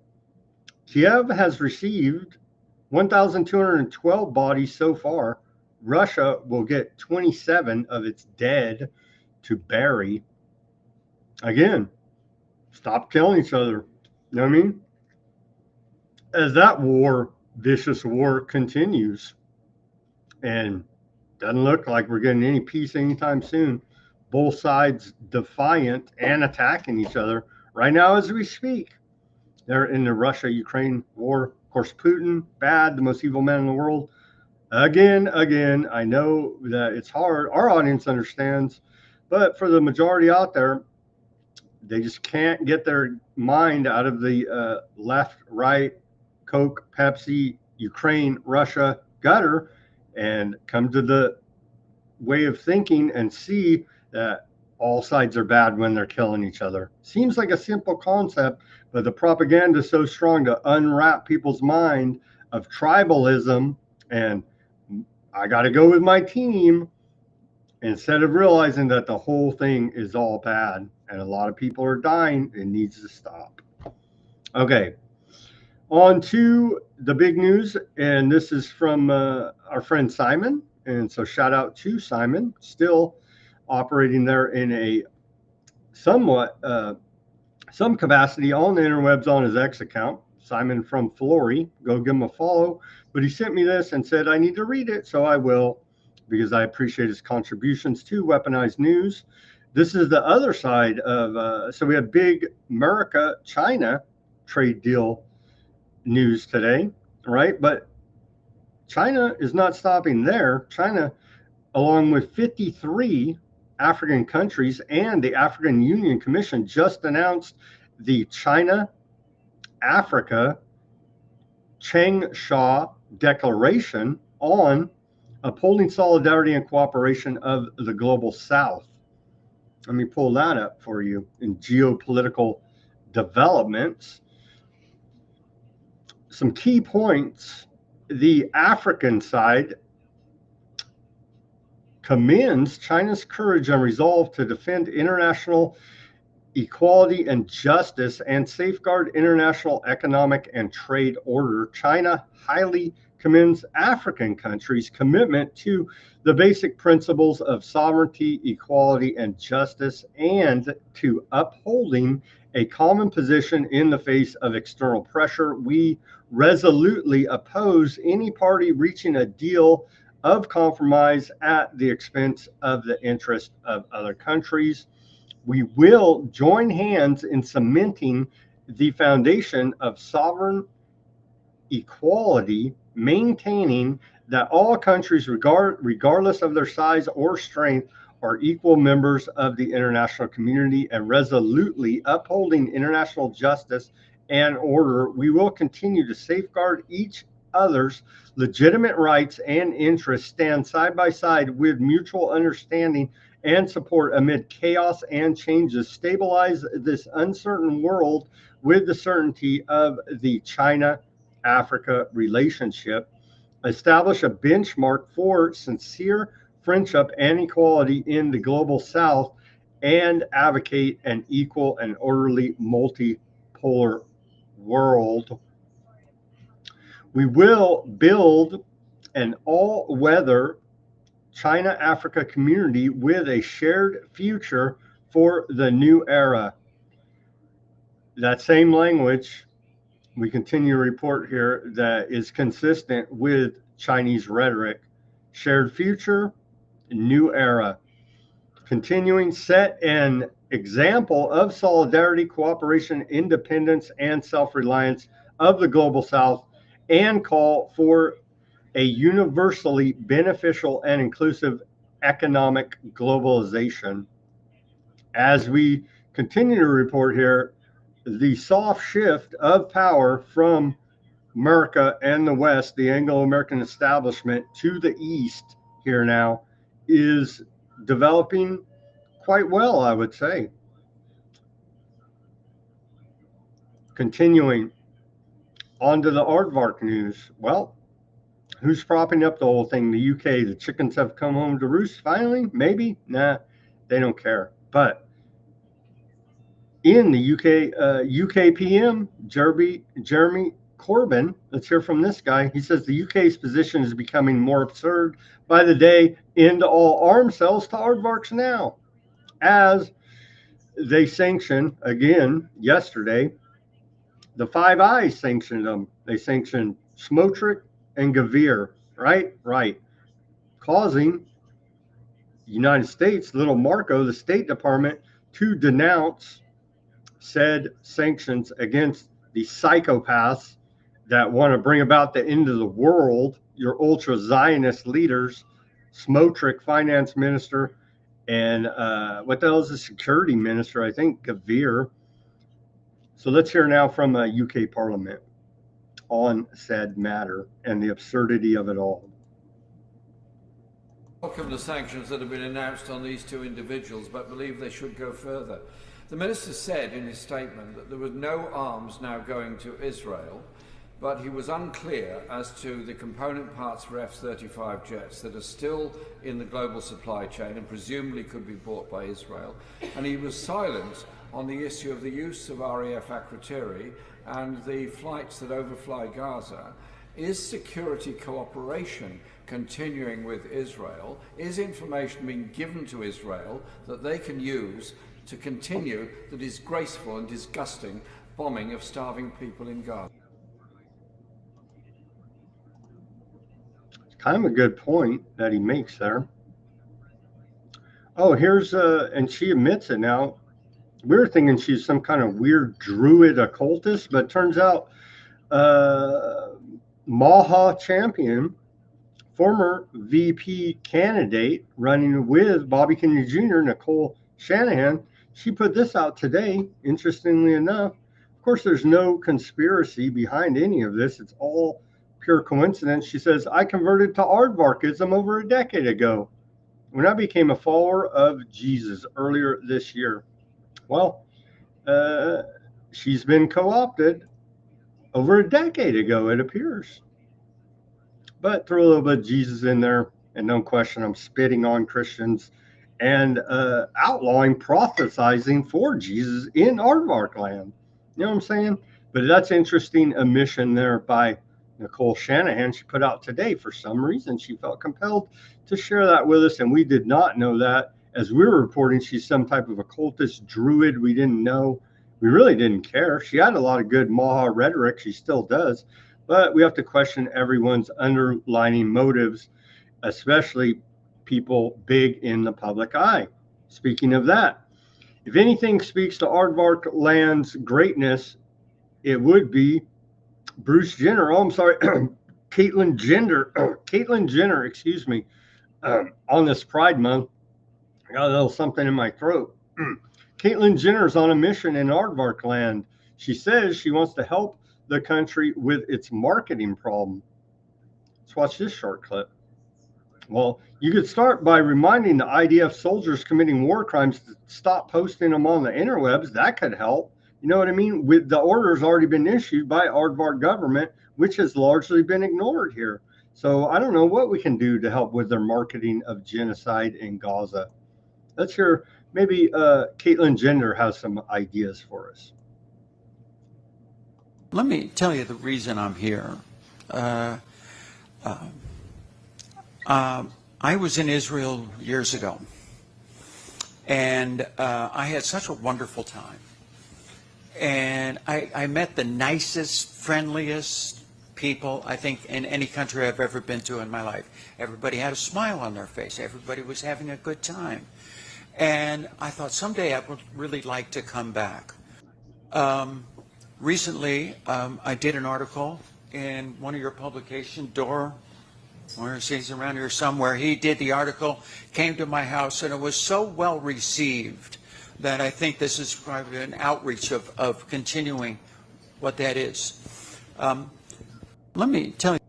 Kiev has received 1,212 bodies so far. Russia will get 27 of its dead to bury. Again, stop killing each other. You know what I mean? As that war, vicious war, continues, and doesn't look like we're getting any peace anytime soon. Both sides defiant and attacking each other right now as we speak. They're in the Russia-Ukraine war. Of course, Putin, bad, the most evil man in the world. Again, I know that it's hard. Our audience understands, but for the majority out there, they just can't get their mind out of the left, right, Coke, Pepsi, Ukraine, Russia gutter and come to the way of thinking and see that all sides are bad when they're killing each other. Seems like a simple concept, but the propaganda is so strong to unwrap people's mind of tribalism and I got to go with my team instead of realizing that the whole thing is all bad and a lot of people are dying. It needs to stop. Okay, on to the big news, and this is from our friend Simon. And so shout out to Simon, still operating there in a somewhat some capacity on the interwebs on his X account. Simon from Flory, go give him a follow. But he sent me this and said I need to read it, so I will, because I appreciate his contributions to Weaponized News. This is the other side of so we have big America-China trade deal news today, right? But China is not stopping there. China, along with 53 African countries and the African Union Commission, just announced the China-Africa Changsha Declaration on upholding solidarity and cooperation of the global South. Let me pull that up for you in geopolitical developments. Some key points. The African side commends China's courage and resolve to defend international equality and justice, and safeguard international economic and trade order. China highly commends African countries' commitment to the basic principles of sovereignty, equality, and justice, and to upholding a common position in the face of external pressure. We resolutely oppose any party reaching a deal of compromise at the expense of the interest of other countries. We will join hands in cementing the foundation of sovereign equality, maintaining that all countries, regardless of their size or strength, are equal members of the international community, and resolutely upholding international justice and order. We will continue to safeguard each other's legitimate rights and interests, stand side by side with mutual understanding and support amid chaos and changes, stabilize this uncertain world with the certainty of the China-Africa relationship, establish a benchmark for sincere friendship and equality in the global South, and advocate an equal and orderly multipolar world. We will build an all-weather China-Africa community with a shared future for the new era. That same language, we continue to report here, that is consistent with Chinese rhetoric. Shared future, new era. Continuing set an example of solidarity, cooperation, independence, and self-reliance of the global South, and call for a universally beneficial and inclusive economic globalization. As we continue to report here, the soft shift of power from America and the West, the Anglo-American establishment, to the East here now is developing quite well, I would say. Continuing on to the aardvark news. Well, who's propping up the whole thing? The UK. The chickens have come home to roost finally? Maybe? Nah, they don't care. But in the UK PM, Jeremy Corbyn, let's hear from this guy. He says the UK's position is becoming more absurd by the day. Into all arms sales to aardvarks now, as they sanction again yesterday. The Five Eyes sanctioned them. They sanctioned Smotrich and Gavir, right, causing the United States, little Marco, the State Department, to denounce said sanctions against the psychopaths that want to bring about the end of the world, your ultra-Zionist leaders, Smotrich, finance minister, and what the hell is the security minister? I think Gavir. So let's hear now from UK Parliament on said matter and the absurdity of it all. Welcome the sanctions that have been announced on these two individuals, but believe they should go further. The minister said in his statement that there were no arms now going to Israel, but he was unclear as to the component parts for F-35 jets that are still in the global supply chain and presumably could be bought by Israel. And he was silent on the issue of the use of RAF Akrotiri and the flights that overfly Gaza. Is security cooperation continuing with Israel? Is information being given to Israel that they can use to continue the disgraceful and disgusting bombing of starving people in Gaza? It's kind of a good point that he makes there. Oh, here's and she admits it now. We were thinking she's some kind of weird druid occultist, but turns out Maha Champion, former VP candidate running with Bobby Kennedy Jr., Nicole Shanahan, she put this out today, interestingly enough. Of course, there's no conspiracy behind any of this. It's all pure coincidence. She says, I converted to aardvarkism over a decade ago when I became a follower of Jesus earlier this year. Well, she's been co-opted over a decade ago, it appears. But throw a little bit of Jesus in there, and no question I'm spitting on Christians and outlawing prophesizing for Jesus in aardvark land. You know what I'm saying? But that's interesting omission there by Nicole Shanahan. She put out today. For some reason, she felt compelled to share that with us, and we did not know that. As we were reporting, she's some type of occultist druid. We didn't know. We really didn't care. She had a lot of good Maha rhetoric. She still does. But we have to question everyone's underlining motives, especially people big in the public eye. Speaking of that, if anything speaks to aardvark land's greatness, it would be Bruce Jenner. Oh, I'm sorry, Caitlyn Jenner, excuse me. On this Pride Month, I got a little something in my throat. Caitlyn Jenner's on a mission in aardvark land. She says she wants to help the country with its marketing problem. Let's watch this short clip. Well, you could start by reminding the IDF soldiers committing war crimes to stop posting them on the interwebs. That could help. You know what I mean? With the orders already been issued by aardvark government, which has largely been ignored here. So I don't know what we can do to help with their marketing of genocide in Gaza. Let's hear, maybe Caitlyn Jenner has some ideas for us. Let me tell you the reason I'm here. I was in Israel years ago, and I had such a wonderful time. And I met the nicest, friendliest people, I think, in any country I've ever been to in my life. Everybody had a smile on their face. Everybody was having a good time. And I thought someday I would really like to come back. Recently, I did an article in one of your publications, Dora, where he's around here somewhere. He did the article, came to my house, and it was so well received that I think this is probably an outreach of continuing what that is. Let me tell you.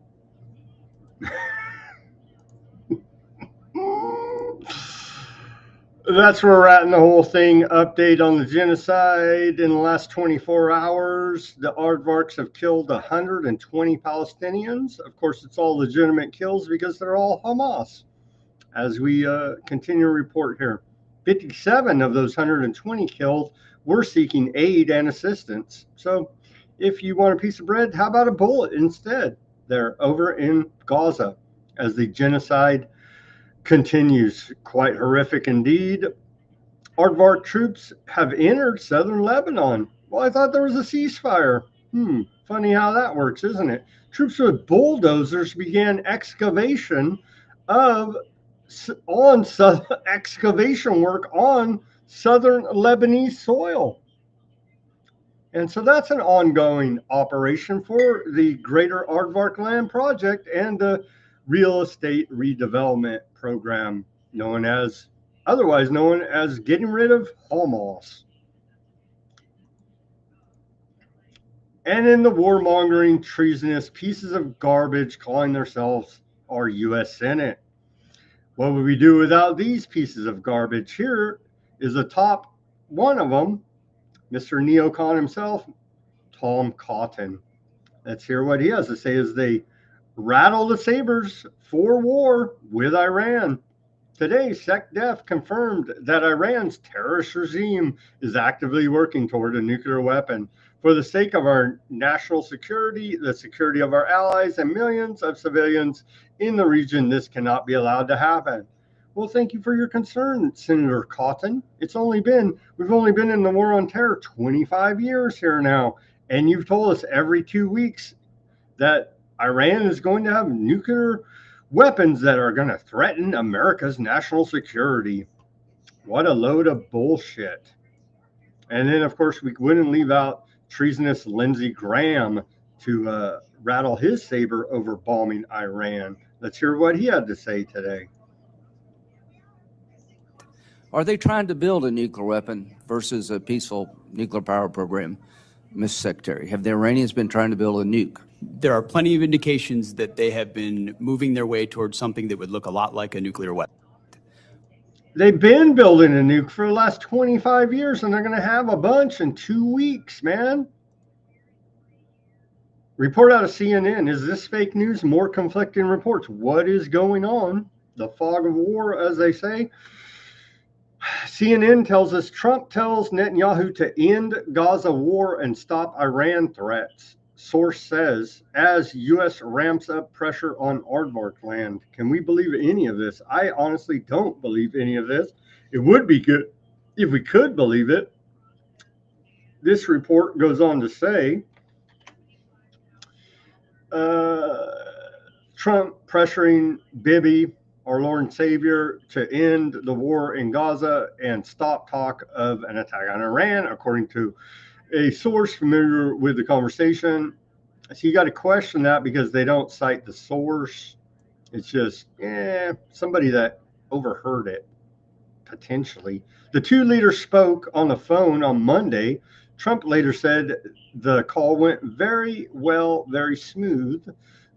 That's where we're at in the whole thing. Update on the genocide. In the last 24 hours, the aardvarks have killed 120 Palestinians. Of course, it's all legitimate kills because they're all Hamas. As we continue to report here, 57 of those 120 killed were seeking aid and assistance. So if you want a piece of bread, how about a bullet instead? They're over in Gaza as the genocide continues. Quite horrific indeed. Aardvark troops have entered southern Lebanon. Well, I thought there was a ceasefire. Funny how that works, isn't it? Troops with bulldozers began excavation work on southern Lebanese soil. And so that's an ongoing operation for the Greater Aardvark Land Project and the Real Estate Redevelopment Program, otherwise known as getting rid of Hamas. And in the warmongering, treasonous pieces of garbage calling themselves our U.S. Senate. What would we do without these pieces of garbage? Here is the top one of them, Mr. Neocon himself, Tom Cotton. Let's hear what he has to say as they rattle the sabers for war with Iran. Today, SecDef confirmed that Iran's terrorist regime is actively working toward a nuclear weapon. For the sake of our national security, the security of our allies, and millions of civilians in the region, this cannot be allowed to happen. Well, thank you for your concern, Senator Cotton. We've only been in the war on terror 25 years here now, and you've told us every 2 weeks that Iran is going to have nuclear weapons that are going to threaten America's national security. What a load of bullshit. And then, of course, we wouldn't leave out treasonous Lindsey Graham to rattle his saber over bombing Iran. Let's hear what he had to say today. Are they trying to build a nuclear weapon versus a peaceful nuclear power program, Mr. Secretary? Have the Iranians been trying to build a nuke? There are plenty of indications that they have been moving their way towards something that would look a lot like a nuclear weapon. They've been building a nuke for the last 25 years, and they're going to have a bunch in 2 weeks, man. Report out of CNN. Is this fake news? More conflicting reports. What is going on? The fog of war, as they say. CNN tells us Trump tells Netanyahu to end Gaza war and stop Iran threats. Source says, as U.S. ramps up pressure on aardvark land. Can we believe any of this? I honestly don't believe any of this. It would be good if we could believe it. This report goes on to say, Trump pressuring Bibi, our Lord and Savior, to end the war in Gaza and stop talk of an attack on Iran, according to a source familiar with the conversation. So you got to question that because they don't cite the source. It's just, somebody that overheard it, potentially. The two leaders spoke on the phone on Monday. Trump later said the call went very well, very smooth.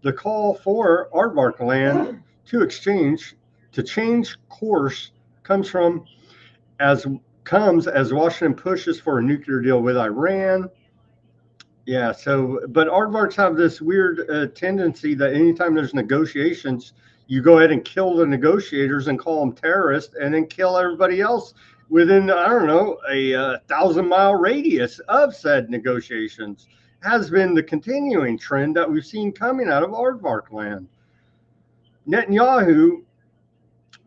The call for aardvark land to change course comes as Washington pushes for a nuclear deal with Iran. Yeah, but aardvarks have this weird tendency that anytime there's negotiations, you go ahead and kill the negotiators and call them terrorists and then kill everybody else within, I don't know, a 1,000-mile radius of said negotiations. Has been the continuing trend that we've seen coming out of aardvark land. Netanyahu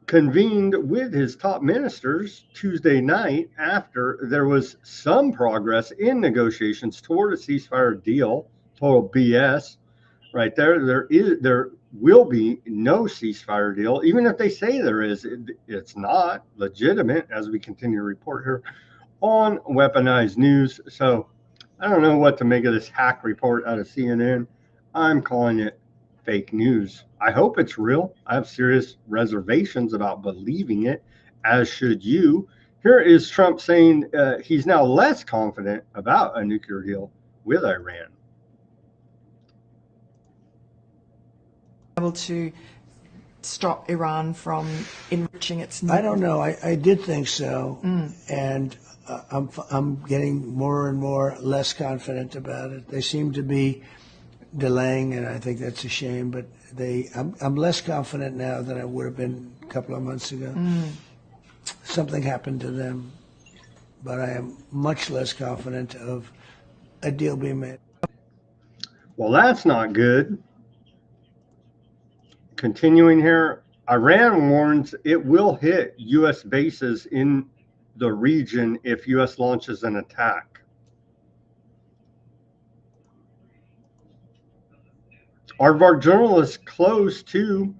convened with his top ministers Tuesday night after there was some progress in negotiations toward a ceasefire deal. Total BS right there. There will be no ceasefire deal. Even if they say there is, it's not legitimate, as we continue to report here on Weaponized News. So I don't know what to make of this hack report out of CNN. I'm calling it fake news. I hope it's real. I have serious reservations about believing it, as should you. Here is Trump saying he's now less confident about a nuclear deal with Iran. Able to stop Iran from enriching its I don't know. I did think so. And I'm getting more and more less confident about it. They seem to be delaying, and I think that's a shame. But I'm less confident now than I would have been a couple of months ago. Something happened to them, but I am much less confident of a deal being made. Well, that's not good. Continuing here, Iran warns it will hit U.S. bases in the region if U.S. launches an attack. Aardvark journalists close to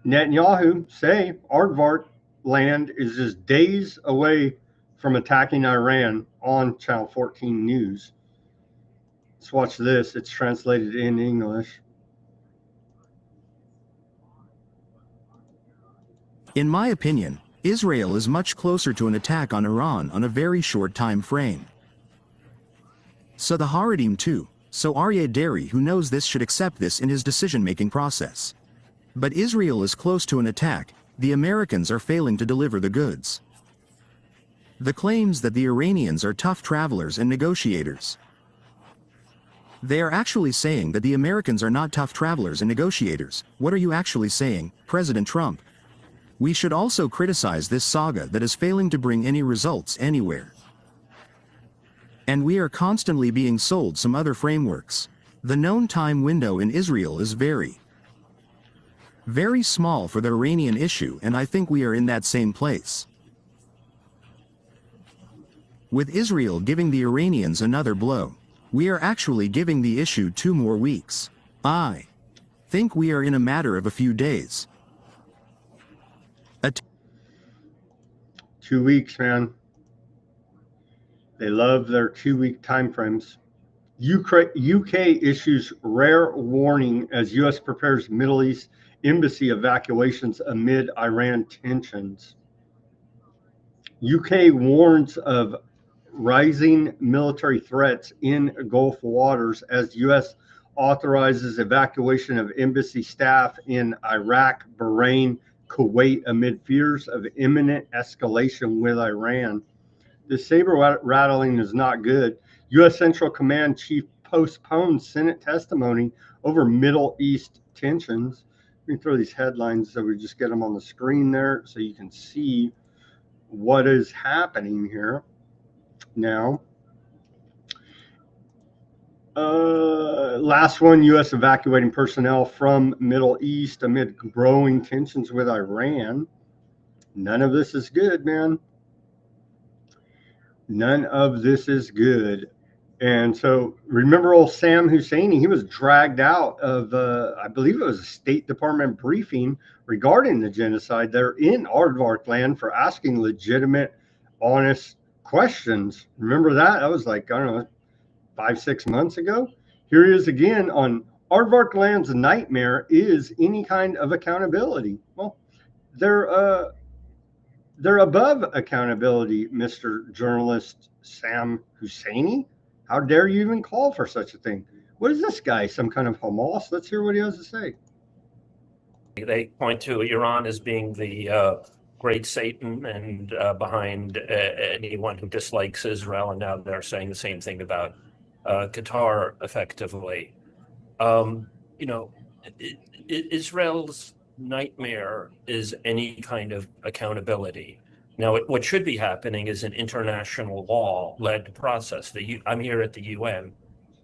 Netanyahu say aardvark land is just days away from attacking Iran on Channel 14 News. Let's watch this. It's translated in English. In my opinion, Israel is much closer to an attack on Iran on a very short time frame. So the Haredim too, so Aryeh Deri, who knows this, should accept this in his decision-making process. But Israel is close to an attack. The Americans are failing to deliver the goods. The claims that the Iranians are tough travelers and negotiators. They are actually saying that the Americans are not tough travelers and negotiators. What are you actually saying, President Trump? We should also criticize this saga that is failing to bring any results anywhere. And we are constantly being sold some other frameworks. The known time window in Israel is very small for the Iranian issue, and I think we are in that same place. With Israel giving the Iranians another blow, we are actually giving the issue 2 more weeks. I think we are in a matter of a few days. 2 weeks, man. They love their 2-week time frames. UK issues rare warning as U.S. prepares Middle East embassy evacuations amid Iran tensions. UK warns of rising military threats in Gulf waters as U.S. authorizes evacuation of embassy staff in Iraq, Bahrain, Kuwait amid fears of imminent escalation with Iran. The saber rattling is not good. U.S. Central Command chief postpones Senate testimony over Middle East tensions. Let me throw these headlines so we just get them on the screen there so you can see what is happening here now. Last one, U.S. evacuating personnel from Middle East amid growing tensions with Iran. None of this is good, man. None of this is good. And so remember old Sam Husseini, he was dragged out of, I believe it was a State Department briefing regarding the genocide there in Aardvark land for asking legitimate, honest questions. Remember that? That was like, I don't know, 5-6 months ago. Here he is again on Aardvark land's nightmare is any kind of accountability. Well, they're above accountability, Mr. Journalist Sam Husseini. How dare you even call for such a thing? What is this guy, some kind of Hamas? Let's hear what he has to say. They point to Iran as being the great Satan and behind anyone who dislikes Israel, and now they're saying the same thing about Qatar, effectively. Israel's nightmare is any kind of accountability. Now, what should be happening is an international law-led process. I'm here at the UN,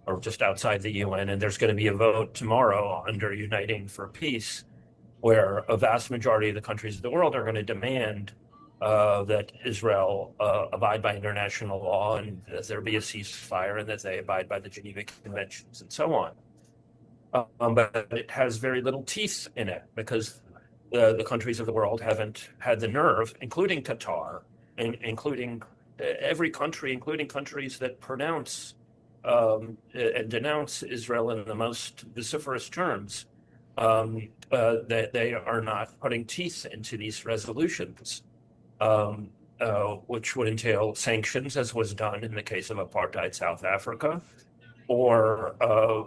or just outside the UN, and there's going to be a vote tomorrow under Uniting for Peace, where a vast majority of the countries of the world are going to demand that Israel abide by international law and that there be a ceasefire and that they abide by the Geneva Conventions and so on. But it has very little teeth in it because the countries of the world haven't had the nerve, including Qatar, and including every country, including countries that pronounce and denounce Israel in the most vociferous terms, that they are not putting teeth into these resolutions, which would entail sanctions, as was done in the case of apartheid South Africa, or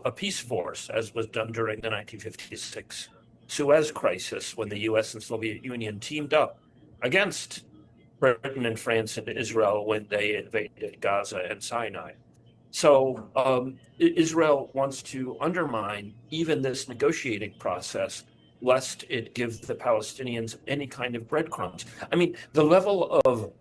a peace force, as was done during the 1956 Suez Crisis, when the US and Soviet Union teamed up against Britain and France and Israel when they invaded Gaza and Sinai. So Israel wants to undermine even this negotiating process, lest it give the Palestinians any kind of breadcrumbs. I mean, the level of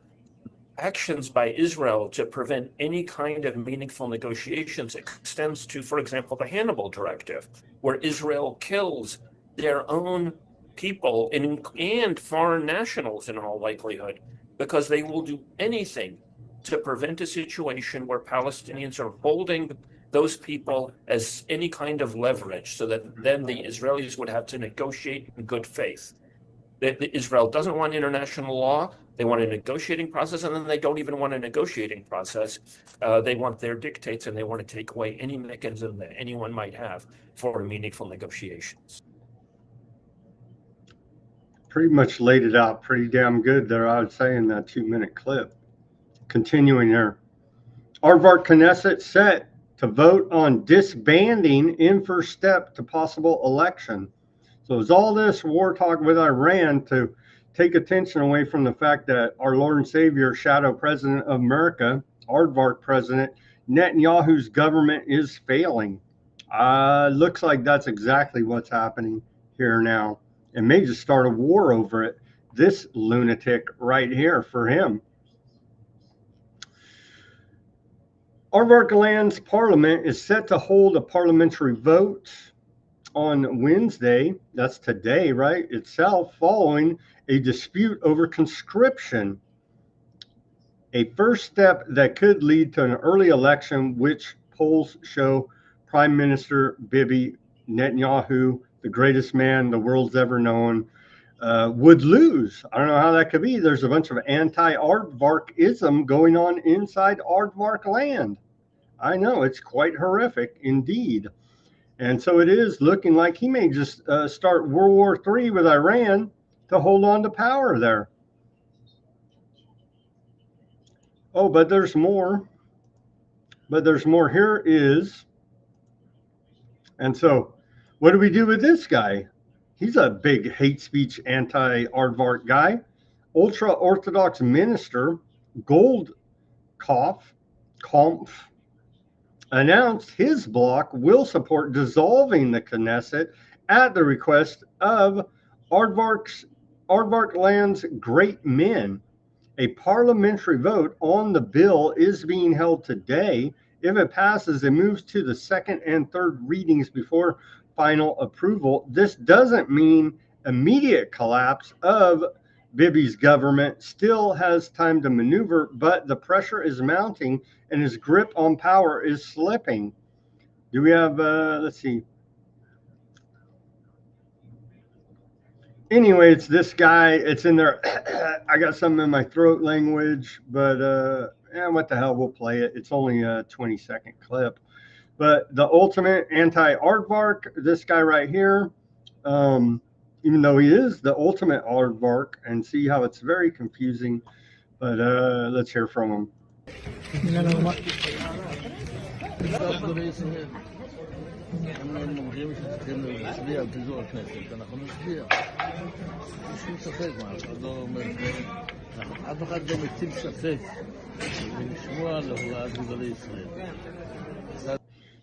actions by Israel to prevent any kind of meaningful negotiations extends to, for example, the Hannibal Directive, where Israel kills their own people and foreign nationals in all likelihood, because they will do anything to prevent a situation where Palestinians are holding those people as any kind of leverage so that then the Israelis would have to negotiate in good faith. Israel doesn't want international law. They want a negotiating process, and then they don't even want a negotiating process. They want their dictates, and they want to take away any mechanism that anyone might have for meaningful negotiations. Pretty much laid it out pretty damn good there, I would say, in that 2-minute clip. Continuing there. Aardvark Knesset set to vote on disbanding in first step to possible election. So is all this war talk with Iran to take attention away from the fact that our Lord and Savior, Shadow President of America, Aardvark President, Netanyahu's government is failing? Looks like that's exactly what's happening here now. And may just start a war over it. This lunatic right here for him. Aardvark Land's parliament is set to hold a parliamentary vote on Wednesday, that's today, right, itself, following a dispute over conscription. A first step that could lead to an early election, which polls show Prime Minister Bibi Netanyahu, the greatest man the world's ever known, would lose. I don't know how that could be. There's a bunch of anti-Aardvarkism going on inside Aardvark Land. I know, it's quite horrific indeed. And so it is looking like he may just start World War III with Iran to hold on to power there. Oh, but there's more. But there's more. Here is. And so what do we do with this guy? He's a big hate speech, anti-Aardvark guy. Ultra-Orthodox minister Goldkopf announced his bloc will support dissolving the Knesset at the request of Aardvark Land's great men. A parliamentary vote on the bill is being held today. If it passes, it moves to the second and third readings before final approval. This doesn't mean immediate collapse of Bibi's government. Still has time to maneuver, but the pressure is mounting and his grip on power is slipping. Do we have, let's see. Anyway, it's this guy. It's in there. I got something in my throat language, but what the hell? We'll play it. It's only a 20-second clip. But the ultimate anti-aardvark, this guy right here, even though he is the ultimate aardvark, and see how it's very confusing. But let's hear from him.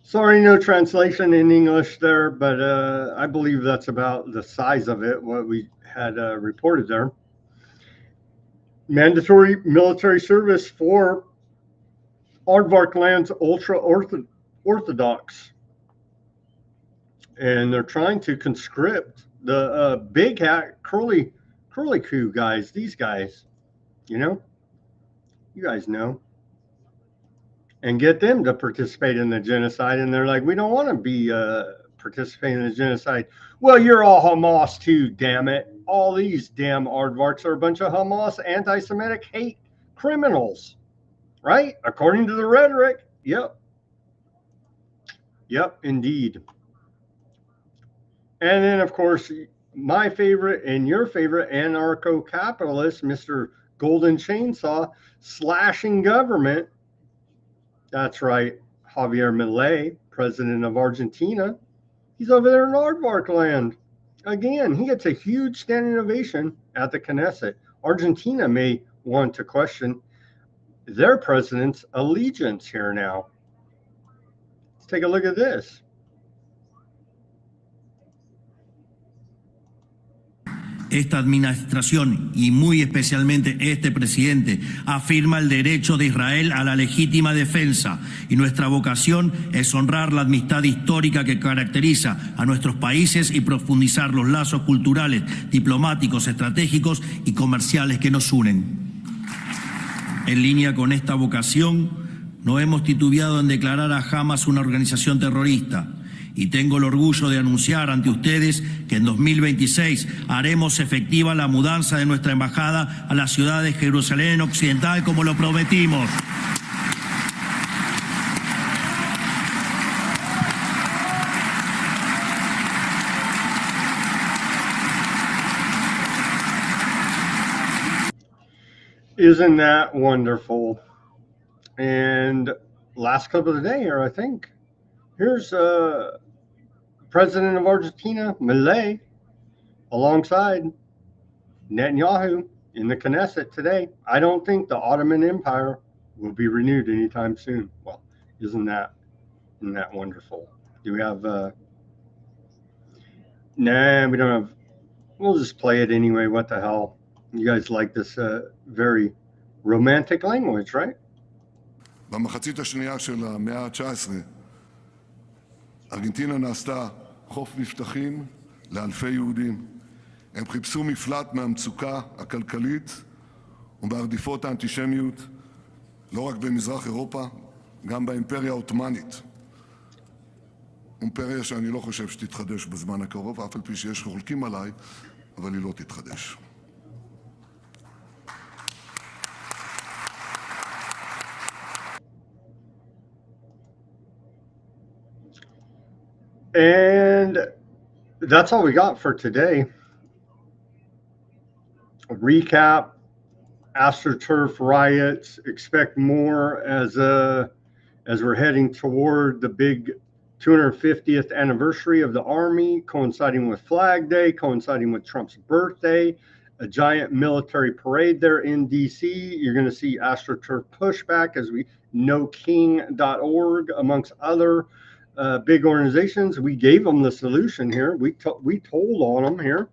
Sorry, no translation in English there, but I believe that's about the size of it, what we had reported there. Mandatory military service for Aardvark Land's ultra-Orthodox. And they're trying to conscript the big hat, curly Q guys, these guys, you guys know, and get them to participate in the genocide. And they're like, we don't want to be participating in the genocide. Well, you're all Hamas too, damn it. All these damn aardvarks are a bunch of Hamas anti-Semitic hate criminals, right? According to the rhetoric. Yep, indeed. And then, of course, my favorite and your favorite anarcho-capitalist, Mr. Golden Chainsaw, slashing government. That's right, Javier Milei, president of Argentina. He's over there in Aardvark Land. Again, he gets a huge standing ovation at the Knesset. Argentina may want to question their president's allegiance here now. Let's take a look at this. Esta administración y muy especialmente este presidente afirma el derecho de Israel a la legítima defensa y nuestra vocación es honrar la amistad histórica que caracteriza a nuestros países y profundizar los lazos culturales, diplomáticos, estratégicos y comerciales que nos unen. En línea con esta vocación, no hemos titubeado en declarar a Hamas una organización terrorista. Y tengo el orgullo de anunciar ante ustedes que en 2026 haremos efectiva la mudanza de nuestra embajada a la ciudad de Jerusalén Occidental como lo prometimos. Isn't that wonderful? And last clip of the day here, I think. Here's President of Argentina, Milei, alongside Netanyahu in the Knesset today. I don't think the Ottoman Empire will be renewed anytime soon. Well, isn't that wonderful? Do we have nah, we don't have. We'll just play it anyway. What the hell? You guys like this very romantic language, right? במחצית השנייה של המאה ה-19 ארגנטינה נעשתה חוף מבטחים לאלפי יהודים. הם חיפשו מפלט מהמצוקה הכלכלית ומהרדיפות האנטישמיות, לא רק במזרח אירופה, גם באימפריה העות'מאנית. אימפריה שאני לא חושב שתתחדש בזמן הקרוב, אף על פי שיש חולקים עליי, אבל היא לא תתחדש. And that's all we got for today. A recap, AstroTurf riots, expect more as we're heading toward the big 250th anniversary of the Army, coinciding with Flag Day, coinciding with Trump's birthday, a giant military parade there in DC. You're going to see AstroTurf pushback as we know King.org, amongst other big organizations. We gave them the solution here. We told on them here.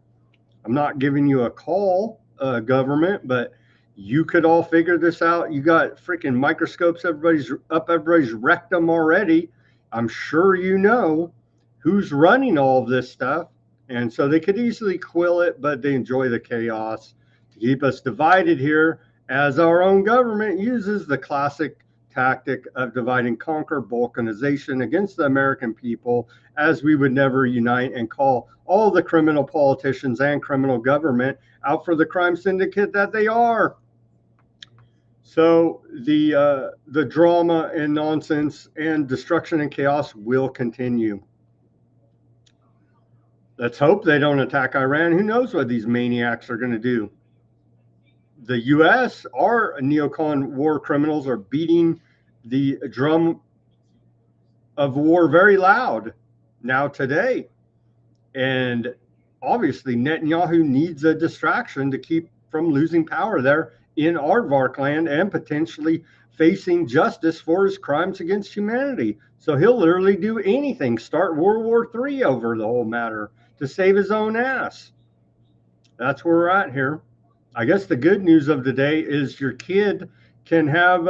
I'm not giving you a call, government, but you could all figure this out. You got freaking microscopes. Everybody's wrecked them already. I'm sure you know who's running all of this stuff. And so they could easily quill it, but they enjoy the chaos to keep us divided here, as our own government uses the classic tactic of divide and conquer, balkanization against the American people, as we would never unite and call all the criminal politicians and criminal government out for the crime syndicate that they are. So the drama and nonsense and destruction and chaos will continue. Let's hope they don't attack Iran. Who knows what these maniacs are going to do? The U.S., our neocon war criminals, are beating the drum of war very loud now today. And obviously, Netanyahu needs a distraction to keep from losing power there in Aardvark land and potentially facing justice for his crimes against humanity. So he'll literally do anything, start World War III over the whole matter to save his own ass. That's where we're at here. I guess the good news of the day is your kid can have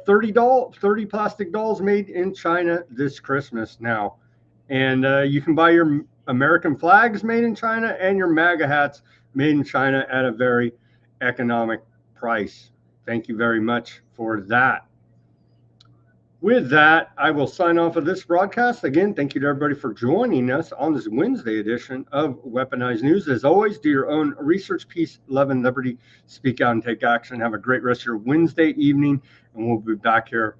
30 plastic dolls made in China this Christmas now. And you can buy your American flags made in China and your MAGA hats made in China at a very economic price. Thank you very much for that. With that, I will sign off of this broadcast. Again, thank you to everybody for joining us on this Wednesday edition of Weaponized News. As always, do your own research, peace, love, and liberty. Speak out and take action. Have a great rest of your Wednesday evening, and we'll be back here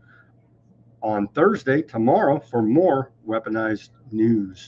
on Thursday, tomorrow, for more Weaponized News.